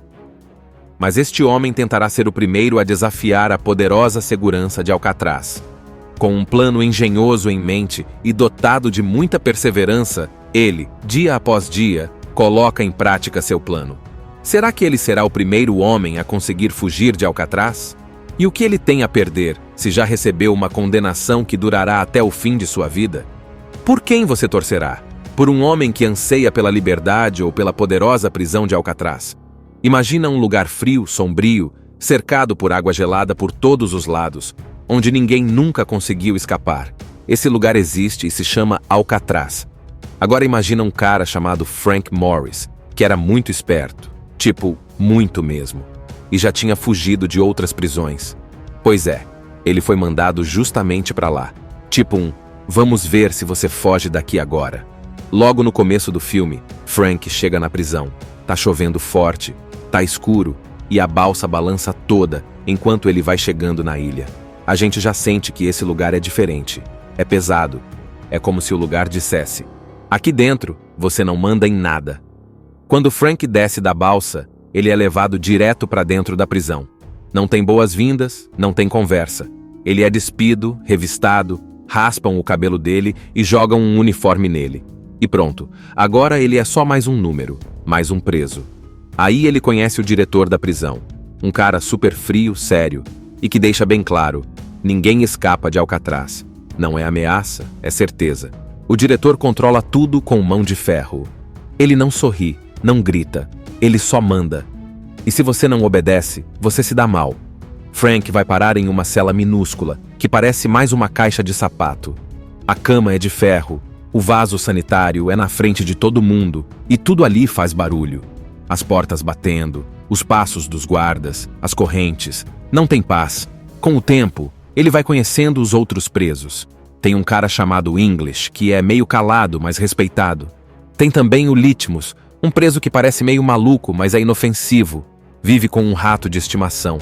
B: Mas este homem tentará ser o primeiro a desafiar a poderosa segurança de Alcatraz. Com um plano engenhoso em mente e dotado de muita perseverança, ele, dia após dia, coloca em prática seu plano. Será que ele será o primeiro homem a conseguir fugir de Alcatraz? E o que ele tem a perder, se já recebeu uma condenação que durará até o fim de sua vida? Por quem você torcerá? Por um homem que anseia pela liberdade ou pela poderosa prisão de Alcatraz? Imagina um lugar frio, sombrio, cercado por água gelada por todos os lados, onde ninguém nunca conseguiu escapar. Esse lugar existe e se chama Alcatraz. Agora imagina um cara chamado Frank Morris, que era muito esperto, tipo, muito mesmo, e já tinha fugido de outras prisões. Pois é, ele foi mandado justamente para lá. Tipo vamos ver se você foge daqui agora. Logo no começo do filme, Frank chega na prisão. Tá chovendo forte, tá escuro, e a balsa balança toda enquanto ele vai chegando na ilha. A gente já sente que esse lugar é diferente. É pesado. É como se o lugar dissesse: aqui dentro, você não manda em nada. Quando Frank desce da balsa, ele é levado direto para dentro da prisão. Não tem boas-vindas, não tem conversa. Ele é despido, revistado, raspam o cabelo dele e jogam um uniforme nele. E pronto, agora ele é só mais um número, mais um preso. Aí ele conhece o diretor da prisão, um cara super frio, sério, e que deixa bem claro: ninguém escapa de Alcatraz. Não é ameaça, é certeza. O diretor controla tudo com mão de ferro. Ele não sorri, não grita, ele só manda. E se você não obedece, você se dá mal. Frank vai parar em uma cela minúscula, que parece mais uma caixa de sapato. A cama é de ferro, o vaso sanitário é na frente de todo mundo, e tudo ali faz barulho. As portas batendo, os passos dos guardas, as correntes. Não tem paz. Com o tempo, ele vai conhecendo os outros presos. Tem um cara chamado English, que é meio calado, mas respeitado. Tem também o Litmus, um preso que parece meio maluco, mas é inofensivo. Vive com um rato de estimação.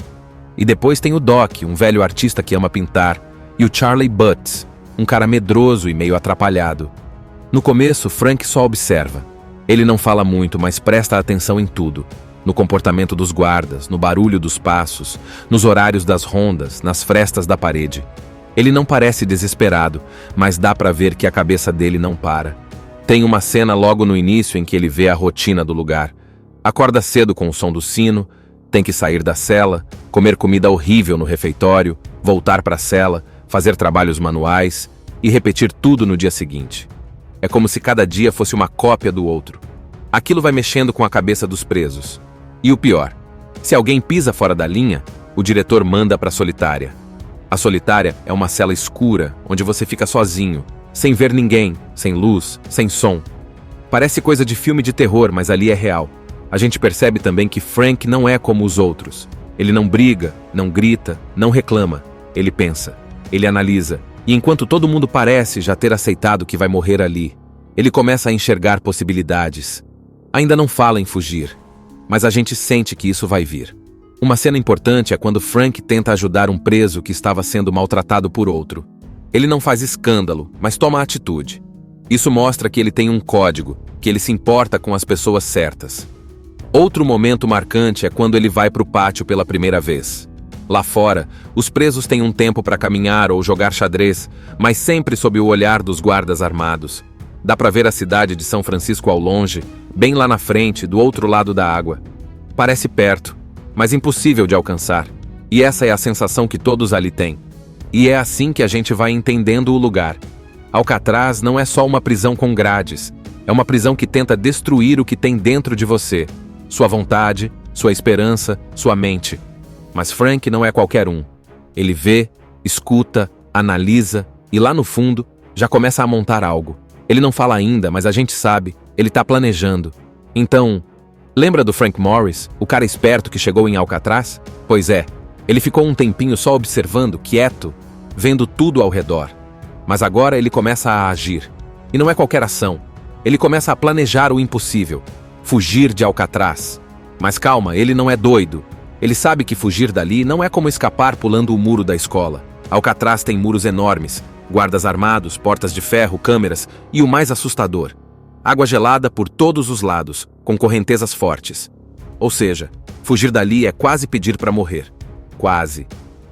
B: E depois tem o Doc, um velho artista que ama pintar, e o Charlie Butts, um cara medroso e meio atrapalhado. No começo, Frank só observa. Ele não fala muito, mas presta atenção em tudo. No comportamento dos guardas, no barulho dos passos, nos horários das rondas, nas frestas da parede. Ele não parece desesperado, mas dá pra ver que a cabeça dele não para. Tem uma cena logo no início em que ele vê a rotina do lugar. Acorda cedo com o som do sino, tem que sair da cela, comer comida horrível no refeitório, voltar para a cela, fazer trabalhos manuais e repetir tudo no dia seguinte. É como se cada dia fosse uma cópia do outro. Aquilo vai mexendo com a cabeça dos presos. E o pior, se alguém pisa fora da linha, o diretor manda para a solitária. A solitária é uma cela escura, onde você fica sozinho, sem ver ninguém, sem luz, sem som. Parece coisa de filme de terror, mas ali é real. A gente percebe também que Frank não é como os outros. Ele não briga, não grita, não reclama. Ele pensa, ele analisa. E enquanto todo mundo parece já ter aceitado que vai morrer ali, ele começa a enxergar possibilidades. Ainda não fala em fugir, mas a gente sente que isso vai vir. Uma cena importante é quando Frank tenta ajudar um preso que estava sendo maltratado por outro. Ele não faz escândalo, mas toma atitude. Isso mostra que ele tem um código, que ele se importa com as pessoas certas. Outro momento marcante é quando ele vai para o pátio pela primeira vez. Lá fora, os presos têm um tempo para caminhar ou jogar xadrez, mas sempre sob o olhar dos guardas armados. Dá para ver a cidade de São Francisco ao longe, bem lá na frente, do outro lado da água. Parece perto, mas impossível de alcançar. E essa é a sensação que todos ali têm. E é assim que a gente vai entendendo o lugar. Alcatraz não é só uma prisão com grades. É uma prisão que tenta destruir o que tem dentro de você. Sua vontade, sua esperança, sua mente. Mas Frank não é qualquer um. Ele vê, escuta, analisa e lá no fundo já começa a montar algo. Ele não fala ainda, mas a gente sabe, ele está planejando. Então, lembra do Frank Morris, o cara esperto que chegou em Alcatraz? Pois é, ele ficou um tempinho só observando, quieto, vendo tudo ao redor. Mas agora ele começa a agir. E não é qualquer ação. Ele começa a planejar o impossível. Fugir de Alcatraz. Mas calma, ele não é doido. Ele sabe que fugir dali não é como escapar pulando o muro da escola. Alcatraz tem muros enormes, guardas armados, portas de ferro, câmeras e o mais assustador: água gelada por todos os lados, com correntezas fortes. Ou seja, fugir dali é quase pedir para morrer. Quase.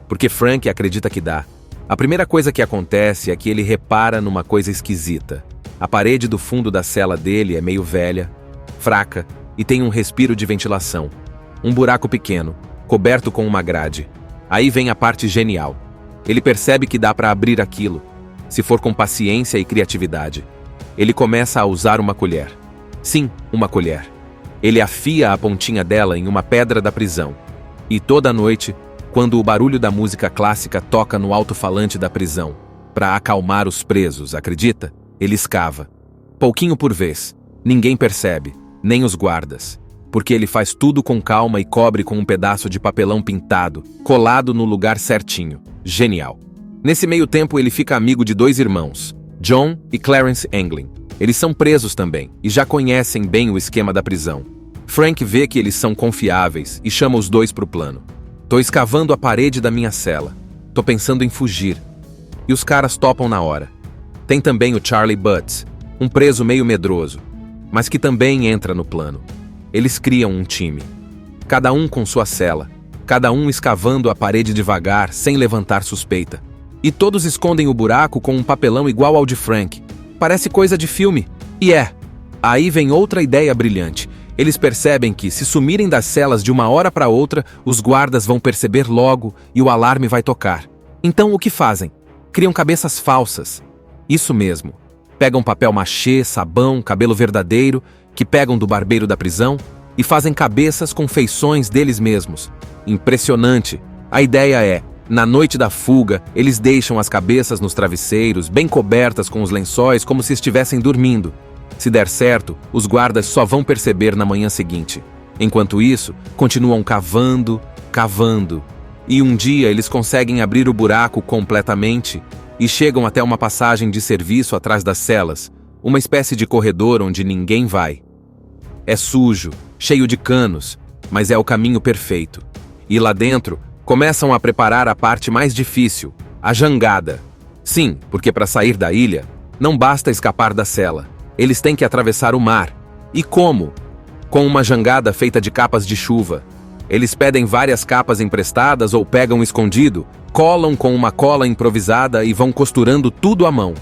B: Porque Frank acredita que dá. A primeira coisa que acontece é que ele repara numa coisa esquisita. A parede do fundo da cela dele é meio velha, fraca e tem um respiro de ventilação. Um buraco pequeno, coberto com uma grade. Aí vem a parte genial. Ele percebe que dá para abrir aquilo, se for com paciência e criatividade. Ele começa a usar uma colher. Sim, uma colher. Ele afia a pontinha dela em uma pedra da prisão. E toda noite, quando o barulho da música clássica toca no alto-falante da prisão, para acalmar os presos, acredita? Ele escava. Pouquinho por vez. Ninguém percebe, nem os guardas. Porque ele faz tudo com calma e cobre com um pedaço de papelão pintado, colado no lugar certinho. Genial. Nesse meio tempo ele fica amigo de dois irmãos, John e Clarence Anglin. Eles são presos também, e já conhecem bem o esquema da prisão. Frank vê que eles são confiáveis e chama os dois pro plano. Tô escavando a parede da minha cela. Tô pensando em fugir. E os caras topam na hora. Tem também o Charlie Butts, um preso meio medroso, mas que também entra no plano. Eles criam um time, cada um com sua cela, cada um escavando a parede devagar, sem levantar suspeita. E todos escondem o buraco com um papelão igual ao de Frank. Parece coisa de filme. E é. Aí vem outra ideia brilhante. Eles percebem que, se sumirem das celas de uma hora para outra, os guardas vão perceber logo e o alarme vai tocar. Então o que fazem? Criam cabeças falsas. Isso mesmo. Pegam papel machê, sabão, cabelo verdadeiro, que pegam do barbeiro da prisão, e fazem cabeças com feições deles mesmos. Impressionante. A ideia é, na noite da fuga, eles deixam as cabeças nos travesseiros, bem cobertas com os lençóis, como se estivessem dormindo. Se der certo, os guardas só vão perceber na manhã seguinte. Enquanto isso, continuam cavando, cavando. E um dia eles conseguem abrir o buraco completamente e chegam até uma passagem de serviço atrás das celas, uma espécie de corredor onde ninguém vai. É sujo, cheio de canos, mas é o caminho perfeito. E lá dentro, começam a preparar a parte mais difícil, a jangada. Sim, porque para sair da ilha, não basta escapar da cela. Eles têm que atravessar o mar. E como? Com uma jangada feita de capas de chuva. Eles pedem várias capas emprestadas ou pegam escondido, colam com uma cola improvisada e vão costurando tudo à mão.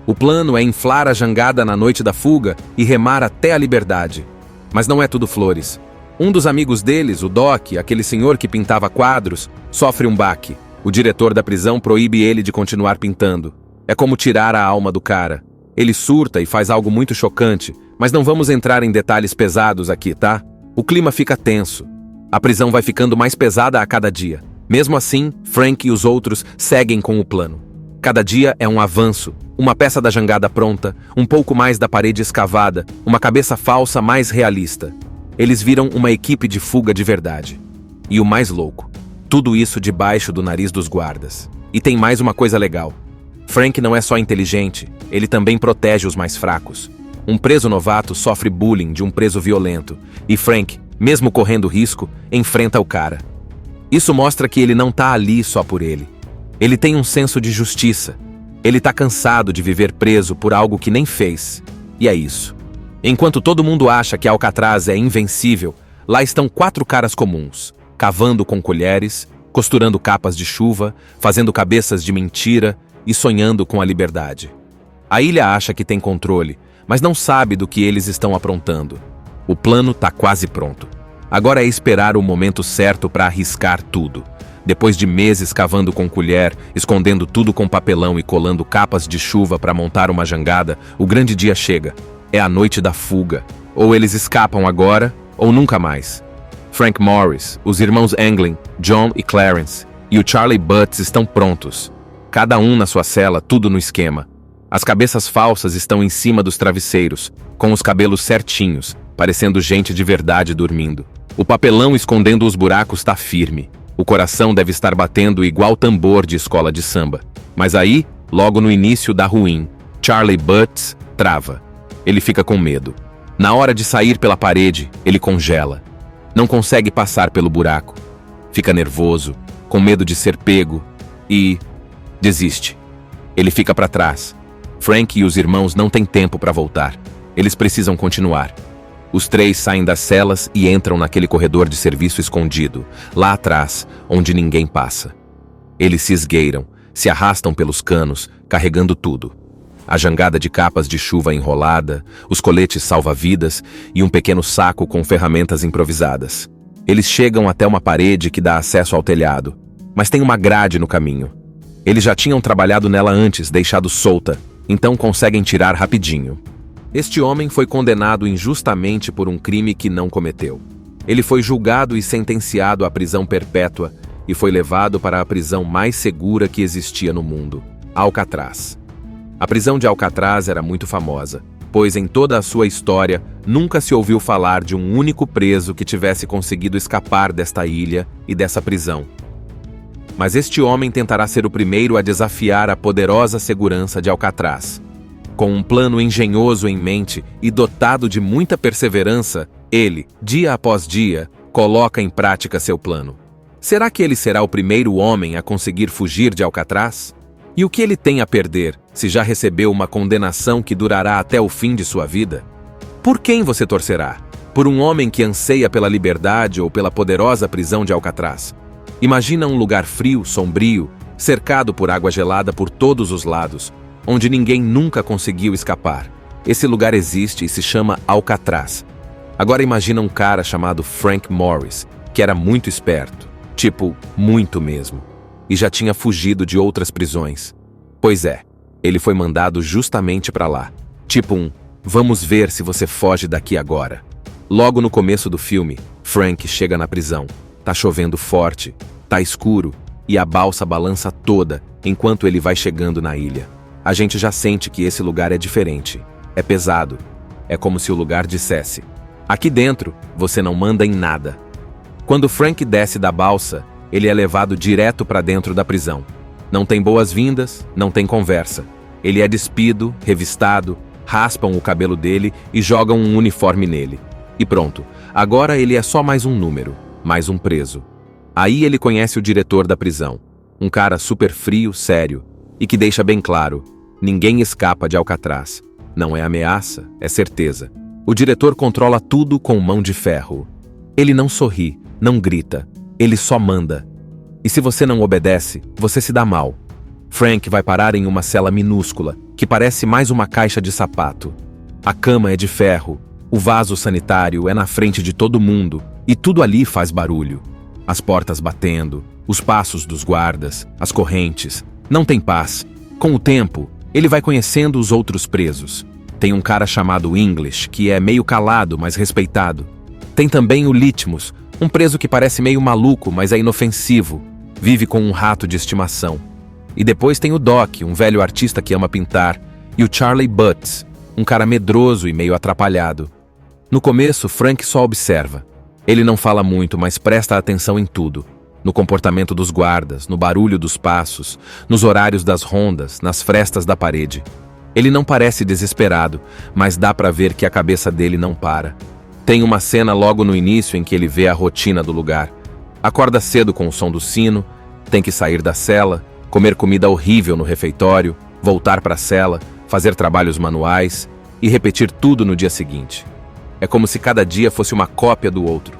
B: O plano é inflar a jangada na noite da fuga e remar até a liberdade. Mas não é tudo flores. Um dos amigos deles, o Doc, aquele senhor que pintava quadros, sofre um baque. O diretor da prisão proíbe ele de continuar pintando. É como tirar a alma do cara. Ele surta e faz algo muito chocante, mas não vamos entrar em detalhes pesados aqui, tá? O clima fica tenso. A prisão vai ficando mais pesada a cada dia. Mesmo assim, Frank e os outros seguem com o plano. Cada dia é um avanço, uma peça da jangada pronta, um pouco mais da parede escavada, uma cabeça falsa mais realista. Eles viram uma equipe de fuga de verdade. E o mais louco, tudo isso debaixo do nariz dos guardas. E tem mais uma coisa legal. Frank não é só inteligente, ele também protege os mais fracos. Um preso novato sofre bullying de um preso violento, e Frank, mesmo correndo risco, enfrenta o cara. Isso mostra que ele não tá ali só por ele. Ele tem um senso de justiça. Ele tá cansado de viver preso por algo que nem fez. E é isso. Enquanto todo mundo acha que Alcatraz é invencível, lá estão 4 caras comuns, cavando com colheres, costurando capas de chuva, fazendo cabeças de mentira e sonhando com a liberdade. A ilha acha que tem controle, mas não sabe do que eles estão aprontando. O plano tá quase pronto. Agora é esperar o momento certo para arriscar tudo. Depois de meses cavando com colher, escondendo tudo com papelão e colando capas de chuva para montar uma jangada, o grande dia chega. É a noite da fuga. Ou eles escapam agora, ou nunca mais. Frank Morris, os irmãos Anglin, John e Clarence, e o Charlie Butts estão prontos. Cada um na sua cela, tudo no esquema. As cabeças falsas estão em cima dos travesseiros, com os cabelos certinhos, parecendo gente de verdade dormindo. O papelão escondendo os buracos está firme. O coração deve estar batendo igual tambor de escola de samba. Mas aí, logo no início dá ruim. Charlie Butts trava. Ele fica com medo. Na hora de sair pela parede, ele congela. Não consegue passar pelo buraco. Fica nervoso, com medo de ser pego e desiste. Ele fica para trás. Frank e os irmãos não têm tempo para voltar. Eles precisam continuar. Os 3 saem das celas e entram naquele corredor de serviço escondido, lá atrás, onde ninguém passa. Eles se esgueiram, se arrastam pelos canos, carregando tudo. A jangada de capas de chuva enrolada, os coletes salva-vidas e um pequeno saco com ferramentas improvisadas. Eles chegam até uma parede que dá acesso ao telhado, mas tem uma grade no caminho. Eles já tinham trabalhado nela antes, deixado solta, então conseguem tirar rapidinho. Este homem foi condenado injustamente por um crime que não cometeu. Ele foi julgado e sentenciado à prisão perpétua e foi levado para a prisão mais segura que existia no mundo, Alcatraz. A prisão de Alcatraz era muito famosa, pois em toda a sua história nunca se ouviu falar de um único preso que tivesse conseguido escapar desta ilha e dessa prisão. Mas este homem tentará ser o primeiro a desafiar a poderosa segurança de Alcatraz. Com um plano engenhoso em mente e dotado de muita perseverança, ele, dia após dia, coloca em prática seu plano. Será que ele será o primeiro homem a conseguir fugir de Alcatraz? E o que ele tem a perder Se já recebeu uma condenação que durará até o fim de sua vida, por quem você torcerá? Por um homem que anseia pela liberdade ou pela poderosa prisão de Alcatraz? Imagina um lugar frio, sombrio, cercado por água gelada por todos os lados, onde ninguém nunca conseguiu escapar. Esse lugar existe e se chama Alcatraz. Agora imagina um cara chamado Frank Morris, que era muito esperto, tipo, muito mesmo, e já tinha fugido de outras prisões. Pois é, ele foi mandado justamente para lá. Tipo vamos ver se você foge daqui agora. Logo no começo do filme, Frank chega na prisão. Tá chovendo forte, tá escuro, e a balsa balança toda enquanto ele vai chegando na ilha. A gente já sente que esse lugar é diferente. É pesado. É como se o lugar dissesse: aqui dentro, você não manda em nada. Quando Frank desce da balsa, ele é levado direto para dentro da prisão. Não tem boas-vindas, não tem conversa. Ele é despido, revistado, raspam o cabelo dele e jogam um uniforme nele. E pronto, agora ele é só mais um número, mais um preso. Aí ele conhece o diretor da prisão, um cara super frio, sério, e que deixa bem claro: ninguém escapa de Alcatraz. Não é ameaça, é certeza. O diretor controla tudo com mão de ferro. Ele não sorri, não grita, ele só manda. E se você não obedece, você se dá mal. Frank vai parar em uma cela minúscula, que parece mais uma caixa de sapato. A cama é de ferro, o vaso sanitário é na frente de todo mundo, e tudo ali faz barulho. As portas batendo, os passos dos guardas, as correntes. Não tem paz. Com o tempo, ele vai conhecendo os outros presos. Tem um cara chamado English, que é meio calado, mas respeitado. Tem também o Litmus, um preso que parece meio maluco, mas é inofensivo. Vive com um rato de estimação. E depois tem o Doc, um velho artista que ama pintar, e o Charlie Butts, um cara medroso e meio atrapalhado. No começo, Frank só observa. Ele não fala muito, mas presta atenção em tudo. No comportamento dos guardas, no barulho dos passos, nos horários das rondas, nas frestas da parede. Ele não parece desesperado, mas dá pra ver que a cabeça dele não para. Tem uma cena logo no início em que ele vê a rotina do lugar. Acorda cedo com o som do sino, tem que sair da cela, comer comida horrível no refeitório, voltar para a cela, fazer trabalhos manuais e repetir tudo no dia seguinte. É como se cada dia fosse uma cópia do outro.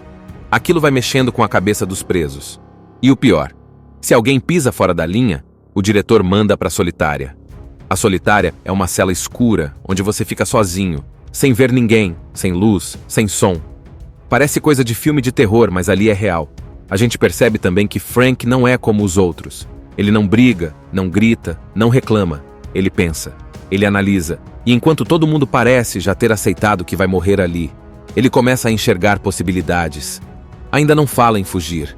B: Aquilo vai mexendo com a cabeça dos presos. E o pior, se alguém pisa fora da linha, o diretor manda para a solitária. A solitária é uma cela escura, onde você fica sozinho, sem ver ninguém, sem luz, sem som. Parece coisa de filme de terror, mas ali é real. A gente percebe também que Frank não é como os outros. Ele não briga, não grita, não reclama. Ele pensa, ele analisa. E enquanto todo mundo parece já ter aceitado que vai morrer ali, ele começa a enxergar possibilidades. Ainda não fala em fugir,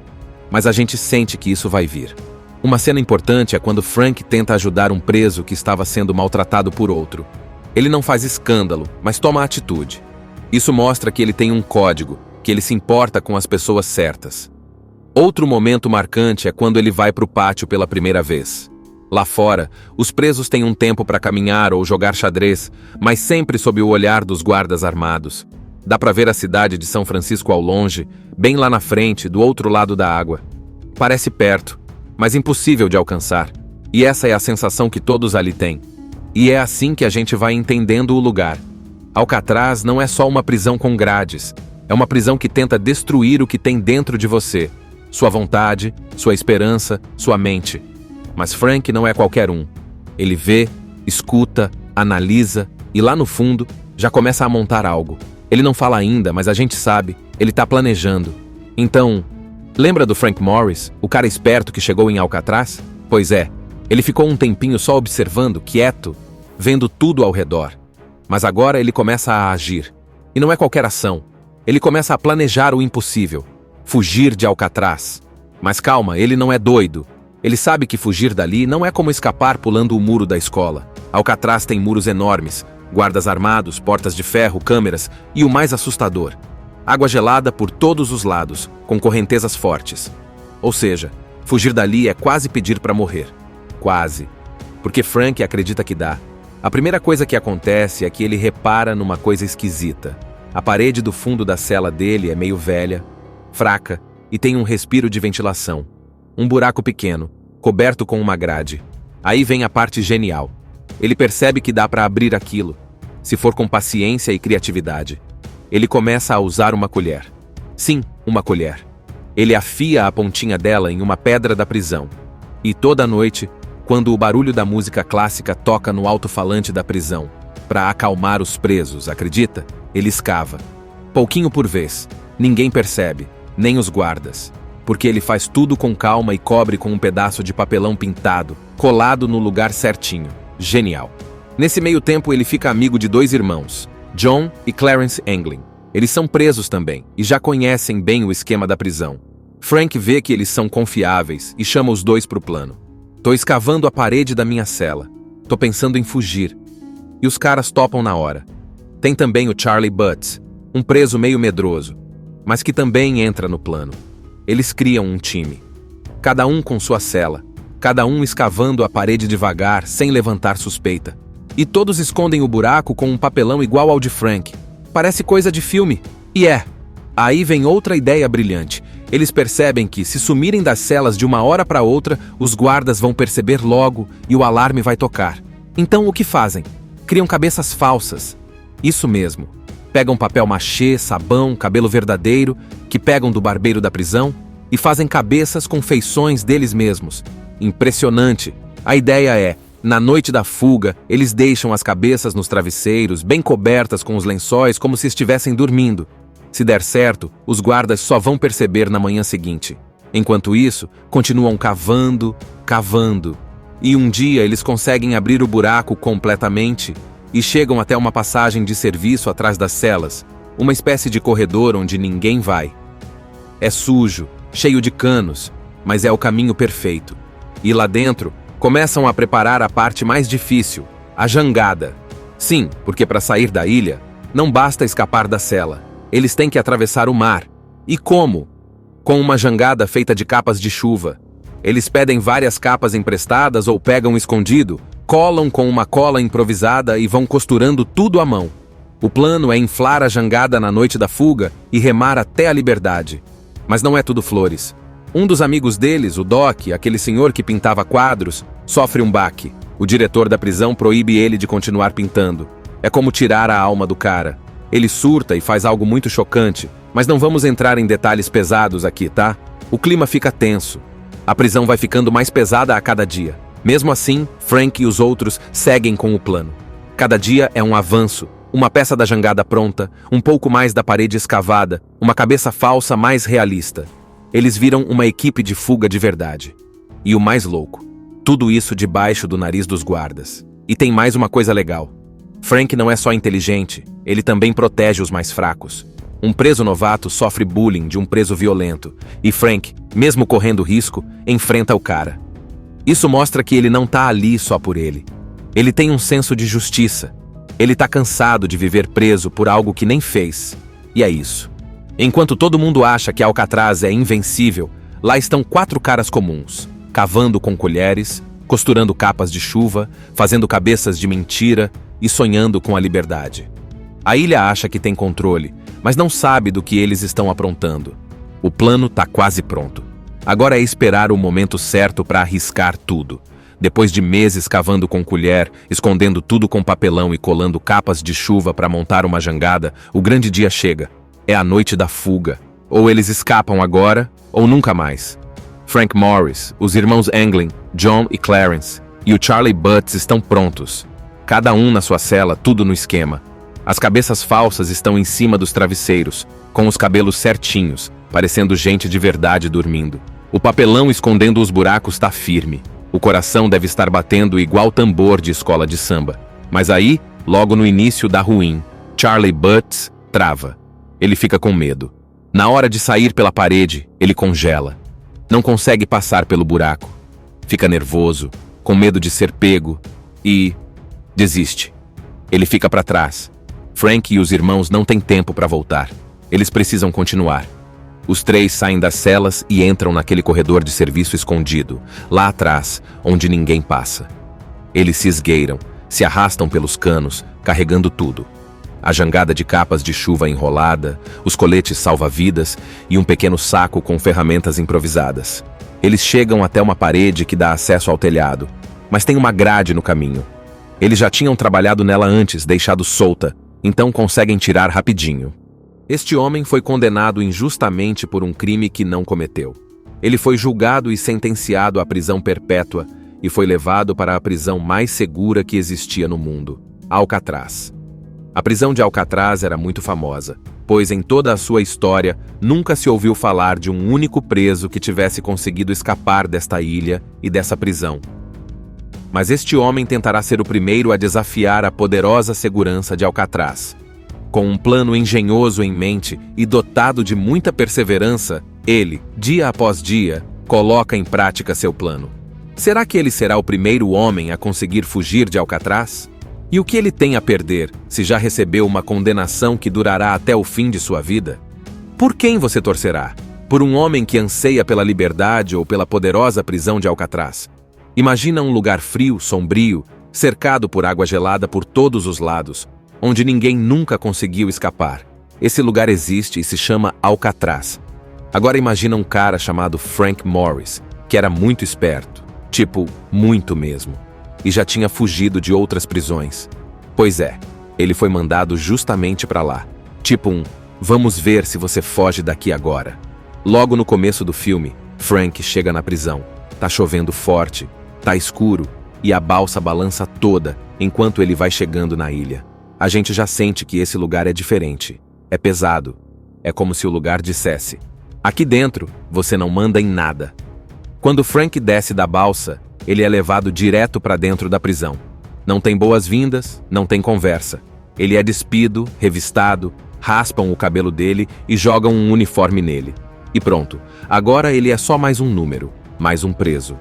B: mas a gente sente que isso vai vir. Uma cena importante é quando Frank tenta ajudar um preso que estava sendo maltratado por outro. Ele não faz escândalo, mas toma atitude. Isso mostra que ele tem um código, que ele se importa com as pessoas certas. Outro momento marcante é quando ele vai para o pátio pela primeira vez. Lá fora, os presos têm um tempo para caminhar ou jogar xadrez, mas sempre sob o olhar dos guardas armados. Dá para ver a cidade de São Francisco ao longe, bem lá na frente, do outro lado da água. Parece perto, mas impossível de alcançar. E essa é a sensação que todos ali têm. E é assim que a gente vai entendendo o lugar. Alcatraz não é só uma prisão com grades. É uma prisão que tenta destruir o que tem dentro de você. Sua vontade, sua esperança, sua mente. Mas Frank não é qualquer um. Ele vê, escuta, analisa e lá no fundo já começa a montar algo. Ele não fala ainda, mas a gente sabe, ele está planejando. Então, lembra do Frank Morris, o cara esperto que chegou em Alcatraz? Pois é, ele ficou um tempinho só observando, quieto, vendo tudo ao redor. Mas agora ele começa a agir. E não é qualquer ação. Ele começa a planejar o impossível. Fugir de Alcatraz. Mas calma, ele não é doido. Ele sabe que fugir dali não é como escapar pulando o muro da escola. Alcatraz tem muros enormes, guardas armados, portas de ferro, câmeras e o mais assustador: água gelada por todos os lados, com correntezas fortes. Ou seja, fugir dali é quase pedir para morrer. Quase. Porque Frank acredita que dá. A primeira coisa que acontece é que ele repara numa coisa esquisita. A parede do fundo da cela dele é meio velha, fraca e tem um respiro de ventilação. Um buraco pequeno, coberto com uma grade. Aí vem a parte genial. Ele percebe que dá para abrir aquilo, se for com paciência e criatividade. Ele começa a usar uma colher. Sim, uma colher. Ele afia a pontinha dela em uma pedra da prisão. E toda noite, quando o barulho da música clássica toca no alto-falante da prisão, para acalmar os presos, acredita? Ele escava. Pouquinho por vez. Ninguém percebe, nem os guardas. Porque ele faz tudo com calma e cobre com um pedaço de papelão pintado, colado no lugar certinho. Genial. Nesse meio tempo ele fica amigo de 2 irmãos, John e Clarence Anglin. Eles são presos também, e já conhecem bem o esquema da prisão. Frank vê que eles são confiáveis e chama os 2 pro plano. Tô escavando a parede da minha cela. Tô pensando em fugir. E os caras topam na hora. Tem também o Charlie Butts, um preso meio medroso, mas que também entra no plano. Eles criam um time. Cada um com sua cela. Cada um escavando a parede devagar, sem levantar suspeita. E todos escondem o buraco com um papelão igual ao de Frank. Parece coisa de filme. E é. Aí vem outra ideia brilhante. Eles percebem que, se sumirem das celas de uma hora para outra, os guardas vão perceber logo e o alarme vai tocar. Então, o que fazem? Criam cabeças falsas. Isso mesmo. Pegam papel machê, sabão, cabelo verdadeiro, que pegam do barbeiro da prisão, e fazem cabeças com feições deles mesmos. Impressionante. A ideia é, na noite da fuga, eles deixam as cabeças nos travesseiros, bem cobertas com os lençóis, como se estivessem dormindo. Se der certo, os guardas só vão perceber na manhã seguinte. Enquanto isso, continuam cavando, cavando. E um dia eles conseguem abrir o buraco completamente e chegam até uma passagem de serviço atrás das celas, uma espécie de corredor onde ninguém vai. É sujo, cheio de canos, mas é o caminho perfeito. E lá dentro, começam a preparar a parte mais difícil, a jangada. Sim, porque para sair da ilha, não basta escapar da cela. Eles têm que atravessar o mar. E como? Com uma jangada feita de capas de chuva. Eles pedem várias capas emprestadas ou pegam escondido, colam com uma cola improvisada e vão costurando tudo à mão. O plano é inflar a jangada na noite da fuga e remar até a liberdade. Mas não é tudo flores. Um dos amigos deles, o Doc, aquele senhor que pintava quadros, sofre um baque. O diretor da prisão proíbe ele de continuar pintando. É como tirar a alma do cara. Ele surta e faz algo muito chocante, mas não vamos entrar em detalhes pesados aqui, tá? O clima fica tenso. A prisão vai ficando mais pesada a cada dia. Mesmo assim, Frank e os outros seguem com o plano. Cada dia é um avanço, uma peça da jangada pronta, um pouco mais da parede escavada, uma cabeça falsa mais realista. Eles viram uma equipe de fuga de verdade. E o mais louco, tudo isso debaixo do nariz dos guardas. E tem mais uma coisa legal. Frank não é só inteligente, ele também protege os mais fracos. Um preso novato sofre bullying de um preso violento, e Frank, mesmo correndo risco, enfrenta o cara. Isso mostra que ele não tá ali só por ele. Ele tem um senso de justiça. Ele tá cansado de viver preso por algo que nem fez. E é isso. Enquanto todo mundo acha que Alcatraz é invencível, lá estão 4 caras comuns, cavando com colheres, costurando capas de chuva, fazendo cabeças de mentira e sonhando com a liberdade. A ilha acha que tem controle, mas não sabe do que eles estão aprontando. O plano tá quase pronto. Agora é esperar o momento certo para arriscar tudo. Depois de meses cavando com colher, escondendo tudo com papelão e colando capas de chuva para montar uma jangada, o grande dia chega. É a noite da fuga. Ou eles escapam agora, ou nunca mais. Frank Morris, os irmãos Anglin, John e Clarence, e o Charlie Butts estão prontos. Cada um na sua cela, tudo no esquema. As cabeças falsas estão em cima dos travesseiros, com os cabelos certinhos, parecendo gente de verdade dormindo. O papelão escondendo os buracos está firme. O coração deve estar batendo igual tambor de escola de samba. Mas aí, logo no início dá ruim. Charlie Butts trava. Ele fica com medo. Na hora de sair pela parede, ele congela. Não consegue passar pelo buraco. Fica nervoso, com medo de ser pego e desiste. Ele fica para trás. Frank e os irmãos não têm tempo para voltar. Eles precisam continuar. Os 3 saem das celas e entram naquele corredor de serviço escondido, lá atrás, onde ninguém passa. Eles se esgueiram, se arrastam pelos canos, carregando tudo. A jangada de capas de chuva enrolada, os coletes salva-vidas e um pequeno saco com ferramentas improvisadas. Eles chegam até uma parede que dá acesso ao telhado, mas tem uma grade no caminho. Eles já tinham trabalhado nela antes, deixado solta, então conseguem tirar rapidinho. Este homem foi condenado injustamente por um crime que não cometeu. Ele foi julgado e sentenciado à prisão perpétua e foi levado para a prisão mais segura que existia no mundo, Alcatraz. A prisão de Alcatraz era muito famosa, pois em toda a sua história nunca se ouviu falar de um único preso que tivesse conseguido escapar desta ilha e dessa prisão. Mas este homem tentará ser o primeiro a desafiar a poderosa segurança de Alcatraz. Com um plano engenhoso em mente e dotado de muita perseverança, ele, dia após dia, coloca em prática seu plano. Será que ele será o primeiro homem a conseguir fugir de Alcatraz? E o que ele tem a perder, se já recebeu uma condenação que durará até o fim de sua vida? Por quem você torcerá? Por um homem que anseia pela liberdade ou pela poderosa prisão de Alcatraz? Imagina um lugar frio, sombrio, cercado por água gelada por todos os lados, onde ninguém nunca conseguiu escapar. Esse lugar existe e se chama Alcatraz. Agora imagina um cara chamado Frank Morris, que era muito esperto, tipo, muito mesmo, e já tinha fugido de outras prisões. Pois é, ele foi mandado justamente para lá. Tipo vamos ver se você foge daqui agora. Logo no começo do filme, Frank chega na prisão. Tá chovendo forte, tá escuro, e a balsa balança toda enquanto ele vai chegando na ilha. A gente já sente que esse lugar é diferente. É pesado. É como se o lugar dissesse: aqui dentro, você não manda em nada. Quando Frank desce da balsa, ele é levado direto para dentro da prisão. Não tem boas-vindas, não tem conversa. Ele é despido, revistado, raspam o cabelo dele e jogam um uniforme nele. E pronto, agora ele é só mais um número, mais um preso.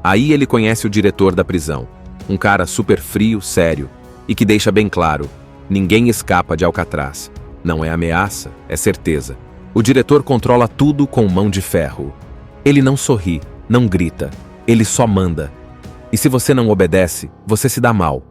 B: Aí ele conhece o diretor da prisão, um cara super frio, sério, e que deixa bem claro: ninguém escapa de Alcatraz. Não é ameaça, é certeza. O diretor controla tudo com mão de ferro. Ele não sorri, não grita, ele só manda. E se você não obedece, você se dá mal.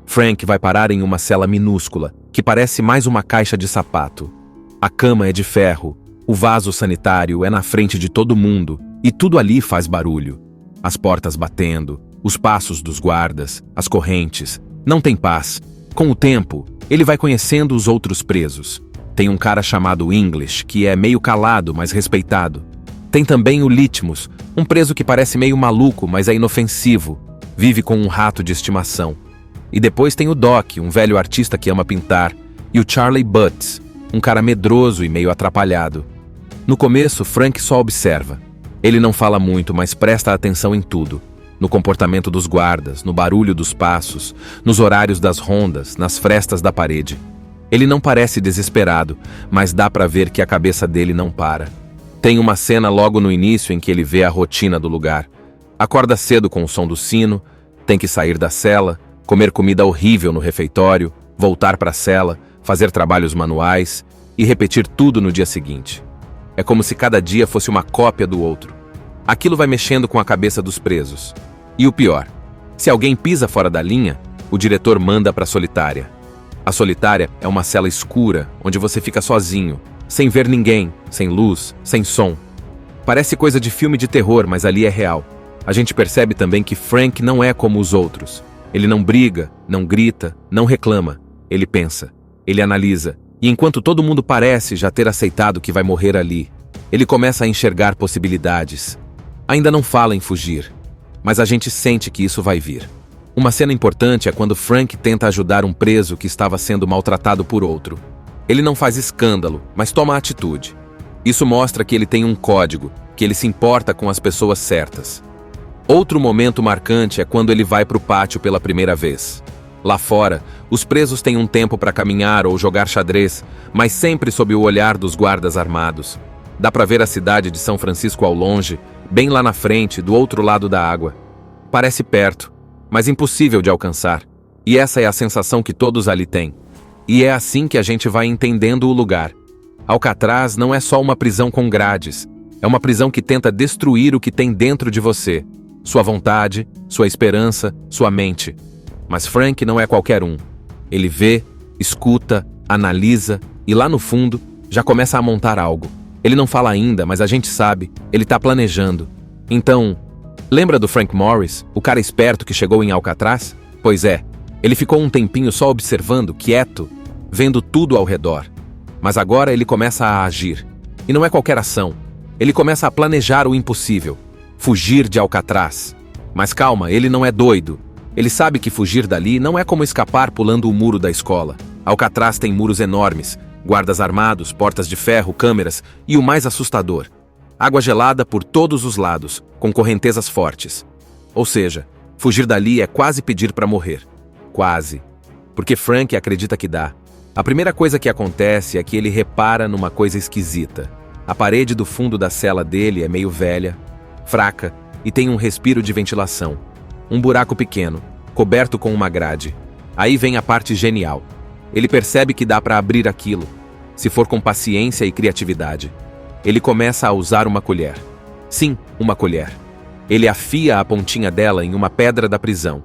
B: Frank vai parar em uma cela minúscula, que parece mais uma caixa de sapato. A cama é de ferro, o vaso sanitário é na frente de todo mundo, e tudo ali faz barulho. As portas batendo, os passos dos guardas, as correntes. Não tem paz. Com o tempo, ele vai conhecendo os outros presos. Tem um cara chamado English, que é meio calado, mas respeitado. Tem também o Litmus, um preso que parece meio maluco, mas é inofensivo. Vive com um rato de estimação. E depois tem o Doc, um velho artista que ama pintar. E o Charlie Butts, um cara medroso e meio atrapalhado. No começo, Frank só observa. Ele não fala muito, mas presta atenção em tudo. No comportamento dos guardas, no barulho dos passos, nos horários das rondas, nas frestas da parede. Ele não parece desesperado, mas dá pra ver que a cabeça dele não para. Tem uma cena logo no início em que ele vê a rotina do lugar. Acorda cedo com o som do sino, tem que sair da cela, comer comida horrível no refeitório, voltar pra cela, fazer trabalhos manuais e repetir tudo no dia seguinte. É como se cada dia fosse uma cópia do outro. Aquilo vai mexendo com a cabeça dos presos. E o pior, se alguém pisa fora da linha, o diretor manda para a solitária. A solitária é uma cela escura, onde você fica sozinho, sem ver ninguém, sem luz, sem som. Parece coisa de filme de terror, mas ali é real. A gente percebe também que Frank não é como os outros. Ele não briga, não grita, não reclama. Ele pensa, ele analisa. E enquanto todo mundo parece já ter aceitado que vai morrer ali, ele começa a enxergar possibilidades. Ainda não fala em fugir, mas a gente sente que isso vai vir. Uma cena importante é quando Frank tenta ajudar um preso que estava sendo maltratado por outro. Ele não faz escândalo, mas toma atitude. Isso mostra que ele tem um código, que ele se importa com as pessoas certas. Outro momento marcante é quando ele vai para o pátio pela primeira vez. Lá fora, os presos têm um tempo para caminhar ou jogar xadrez, mas sempre sob o olhar dos guardas armados. Dá para ver a cidade de São Francisco ao longe, bem lá na frente, do outro lado da água. Parece perto, mas impossível de alcançar. E essa é a sensação que todos ali têm. E é assim que a gente vai entendendo o lugar. Alcatraz não é só uma prisão com grades. É uma prisão que tenta destruir o que tem dentro de você. Sua vontade, sua esperança, sua mente. Mas Frank não é qualquer um. Ele vê, escuta, analisa e lá no fundo já começa a montar algo. Ele não fala ainda, mas a gente sabe, ele tá planejando. Então, lembra do Frank Morris, o cara esperto que chegou em Alcatraz? Pois é, Ele ficou um tempinho só observando, quieto, vendo tudo ao redor. Mas agora ele começa a agir. E não é qualquer ação. Ele começa a planejar o impossível. Fugir de Alcatraz. Mas calma, ele não é doido. Ele sabe que fugir dali não é como escapar pulando o muro da escola. Alcatraz tem muros enormes, guardas armados, portas de ferro, câmeras e o mais assustador: água gelada por todos os lados, com correntezas fortes. Ou seja, fugir dali é quase pedir para morrer. Quase. Porque Frank acredita que dá. A primeira coisa que acontece é que ele repara numa coisa esquisita. A parede do fundo da cela dele é meio velha, fraca e tem um respiro de ventilação. Um buraco pequeno, coberto com uma grade. Aí vem a parte genial. Ele percebe que dá para abrir aquilo, se for com paciência e criatividade. Ele começa a usar uma colher. Sim, uma colher. Ele afia a pontinha dela em uma pedra da prisão.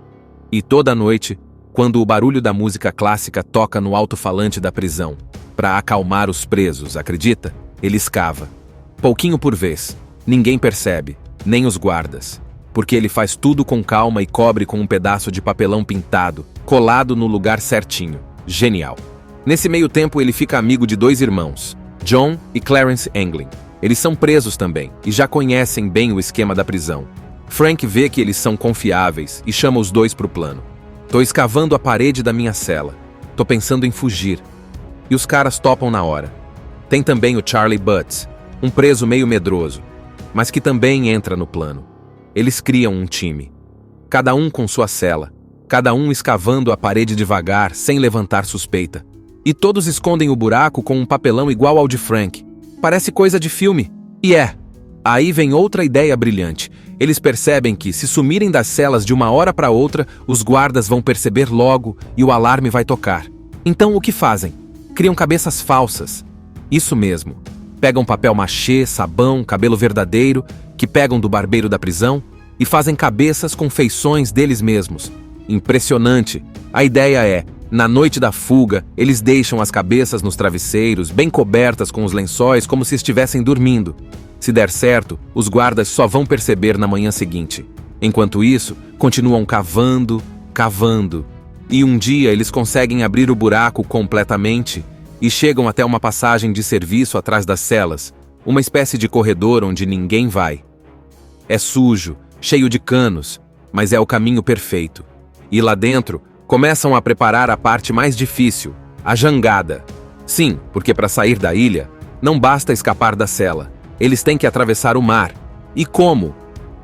B: E toda noite, quando o barulho da música clássica toca no alto-falante da prisão, para acalmar os presos, acredita? Ele escava. Pouquinho por vez. Ninguém percebe, nem os guardas. Porque ele faz tudo com calma e cobre com um pedaço de papelão pintado, colado no lugar certinho. Genial. Nesse meio tempo ele fica amigo de 2 irmãos, John e Clarence Anglin. Eles são presos também e já conhecem bem o esquema da prisão. Frank vê que eles são confiáveis e chama os 2 pro plano. Tô escavando a parede da minha cela. Tô pensando em fugir. E os caras topam na hora. Tem também o Charlie Butts, um preso meio medroso, mas que também entra no plano. Eles criam um time. Cada um com sua cela. Cada um escavando a parede devagar, sem levantar suspeita. E todos escondem o buraco com um papelão igual ao de Frank. Parece coisa de filme. E é. Aí vem outra ideia brilhante. Eles percebem que, se sumirem das celas de uma hora para outra, os guardas vão perceber logo e o alarme vai tocar. Então o que fazem? Criam cabeças falsas. Isso mesmo. Pegam papel machê, sabão, cabelo verdadeiro, que pegam do barbeiro da prisão, e fazem cabeças com feições deles mesmos. Impressionante. A ideia é, na noite da fuga, eles deixam as cabeças nos travesseiros, bem cobertas com os lençóis, como se estivessem dormindo. Se der certo, os guardas só vão perceber na manhã seguinte. Enquanto isso, continuam cavando, cavando. E um dia eles conseguem abrir o buraco completamente e chegam até uma passagem de serviço atrás das celas, uma espécie de corredor onde ninguém vai. É sujo, cheio de canos, mas é o caminho perfeito. E lá dentro, começam a preparar a parte mais difícil, a jangada. Sim, porque para sair da ilha, não basta escapar da cela. Eles têm que atravessar o mar. E como?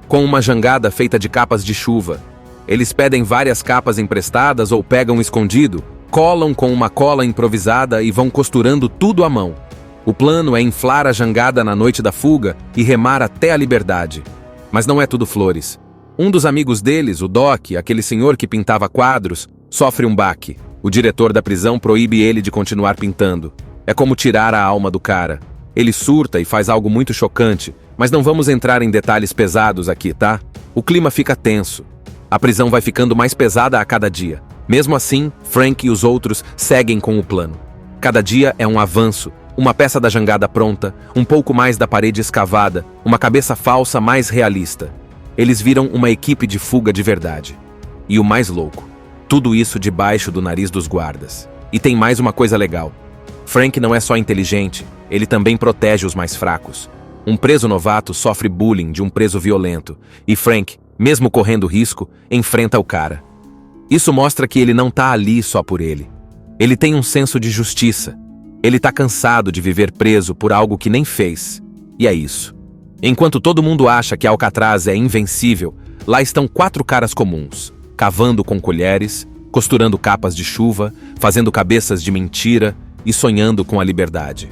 B: Com uma jangada feita de capas de chuva. Eles pedem várias capas emprestadas ou pegam escondido, colam com uma cola improvisada e vão costurando tudo à mão. O plano é inflar a jangada na noite da fuga e remar até a liberdade. Mas não é tudo flores. Um dos amigos deles, o Doc, aquele senhor que pintava quadros, sofre um baque. O diretor da prisão proíbe ele de continuar pintando. É como tirar a alma do cara. Ele surta e faz algo muito chocante, mas não vamos entrar em detalhes pesados aqui, tá? O clima fica tenso. A prisão vai ficando mais pesada a cada dia. Mesmo assim, Frank e os outros seguem com o plano. Cada dia é um avanço, uma peça da jangada pronta, um pouco mais da parede escavada, uma cabeça falsa mais realista. Eles viram uma equipe de fuga de verdade. E o mais louco, tudo isso debaixo do nariz dos guardas. E tem mais uma coisa legal. Frank não é só inteligente, ele também protege os mais fracos. Um preso novato sofre bullying de um preso violento, e Frank, mesmo correndo risco, enfrenta o cara. Isso mostra que ele não tá ali só por ele. Ele tem um senso de justiça. Ele tá cansado de viver preso por algo que nem fez. E é isso. Enquanto todo mundo acha que Alcatraz é invencível, lá estão 4 caras comuns, cavando com colheres, costurando capas de chuva, fazendo cabeças de mentira e sonhando com a liberdade.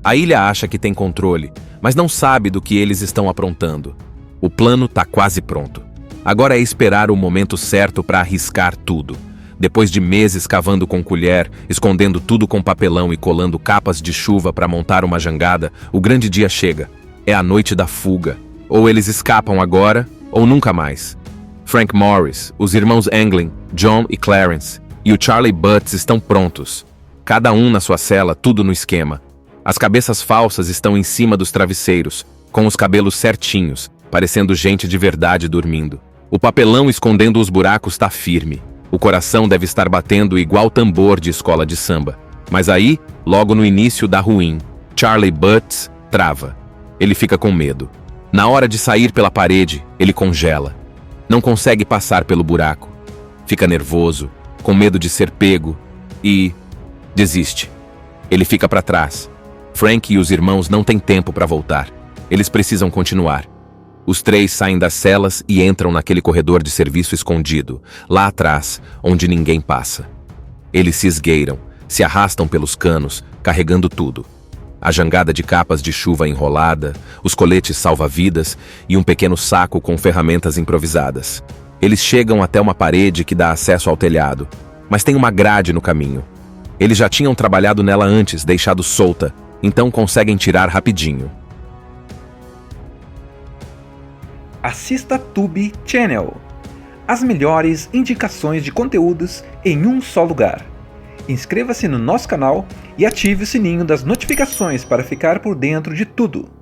B: A ilha acha que tem controle, mas não sabe do que eles estão aprontando. O plano tá quase pronto. Agora é esperar o momento certo para arriscar tudo. Depois de meses cavando com colher, escondendo tudo com papelão e colando capas de chuva para montar uma jangada, o grande dia chega. É a noite da fuga. Ou eles escapam agora, ou nunca mais. Frank Morris, os irmãos Anglin, John e Clarence, e o Charlie Butts estão prontos. Cada um na sua cela, tudo no esquema. As cabeças falsas estão em cima dos travesseiros, com os cabelos certinhos, parecendo gente de verdade dormindo. O papelão escondendo os buracos está firme. O coração deve estar batendo igual tambor de escola de samba. Mas aí, logo no início da ruim, Charlie Butts trava. Ele fica com medo. Na hora de sair pela parede, ele congela. Não consegue passar pelo buraco. Fica nervoso, com medo de ser pego e desiste. Ele fica para trás. Frank e os irmãos não têm tempo para voltar. Eles precisam continuar. Os três saem das celas e entram naquele corredor de serviço escondido, lá atrás, onde ninguém passa. Eles se esgueiram, se arrastam pelos canos, carregando tudo. A jangada de capas de chuva enrolada, os coletes salva-vidas e um pequeno saco com ferramentas improvisadas. Eles chegam até uma parede que dá acesso ao telhado, mas tem uma grade no caminho. Eles já tinham trabalhado nela antes, deixado solta, então conseguem tirar rapidinho.
A: Assista Tube Channel. As melhores indicações de conteúdos em um só lugar. Inscreva-se no nosso canal e ative o sininho das notificações para ficar por dentro de tudo.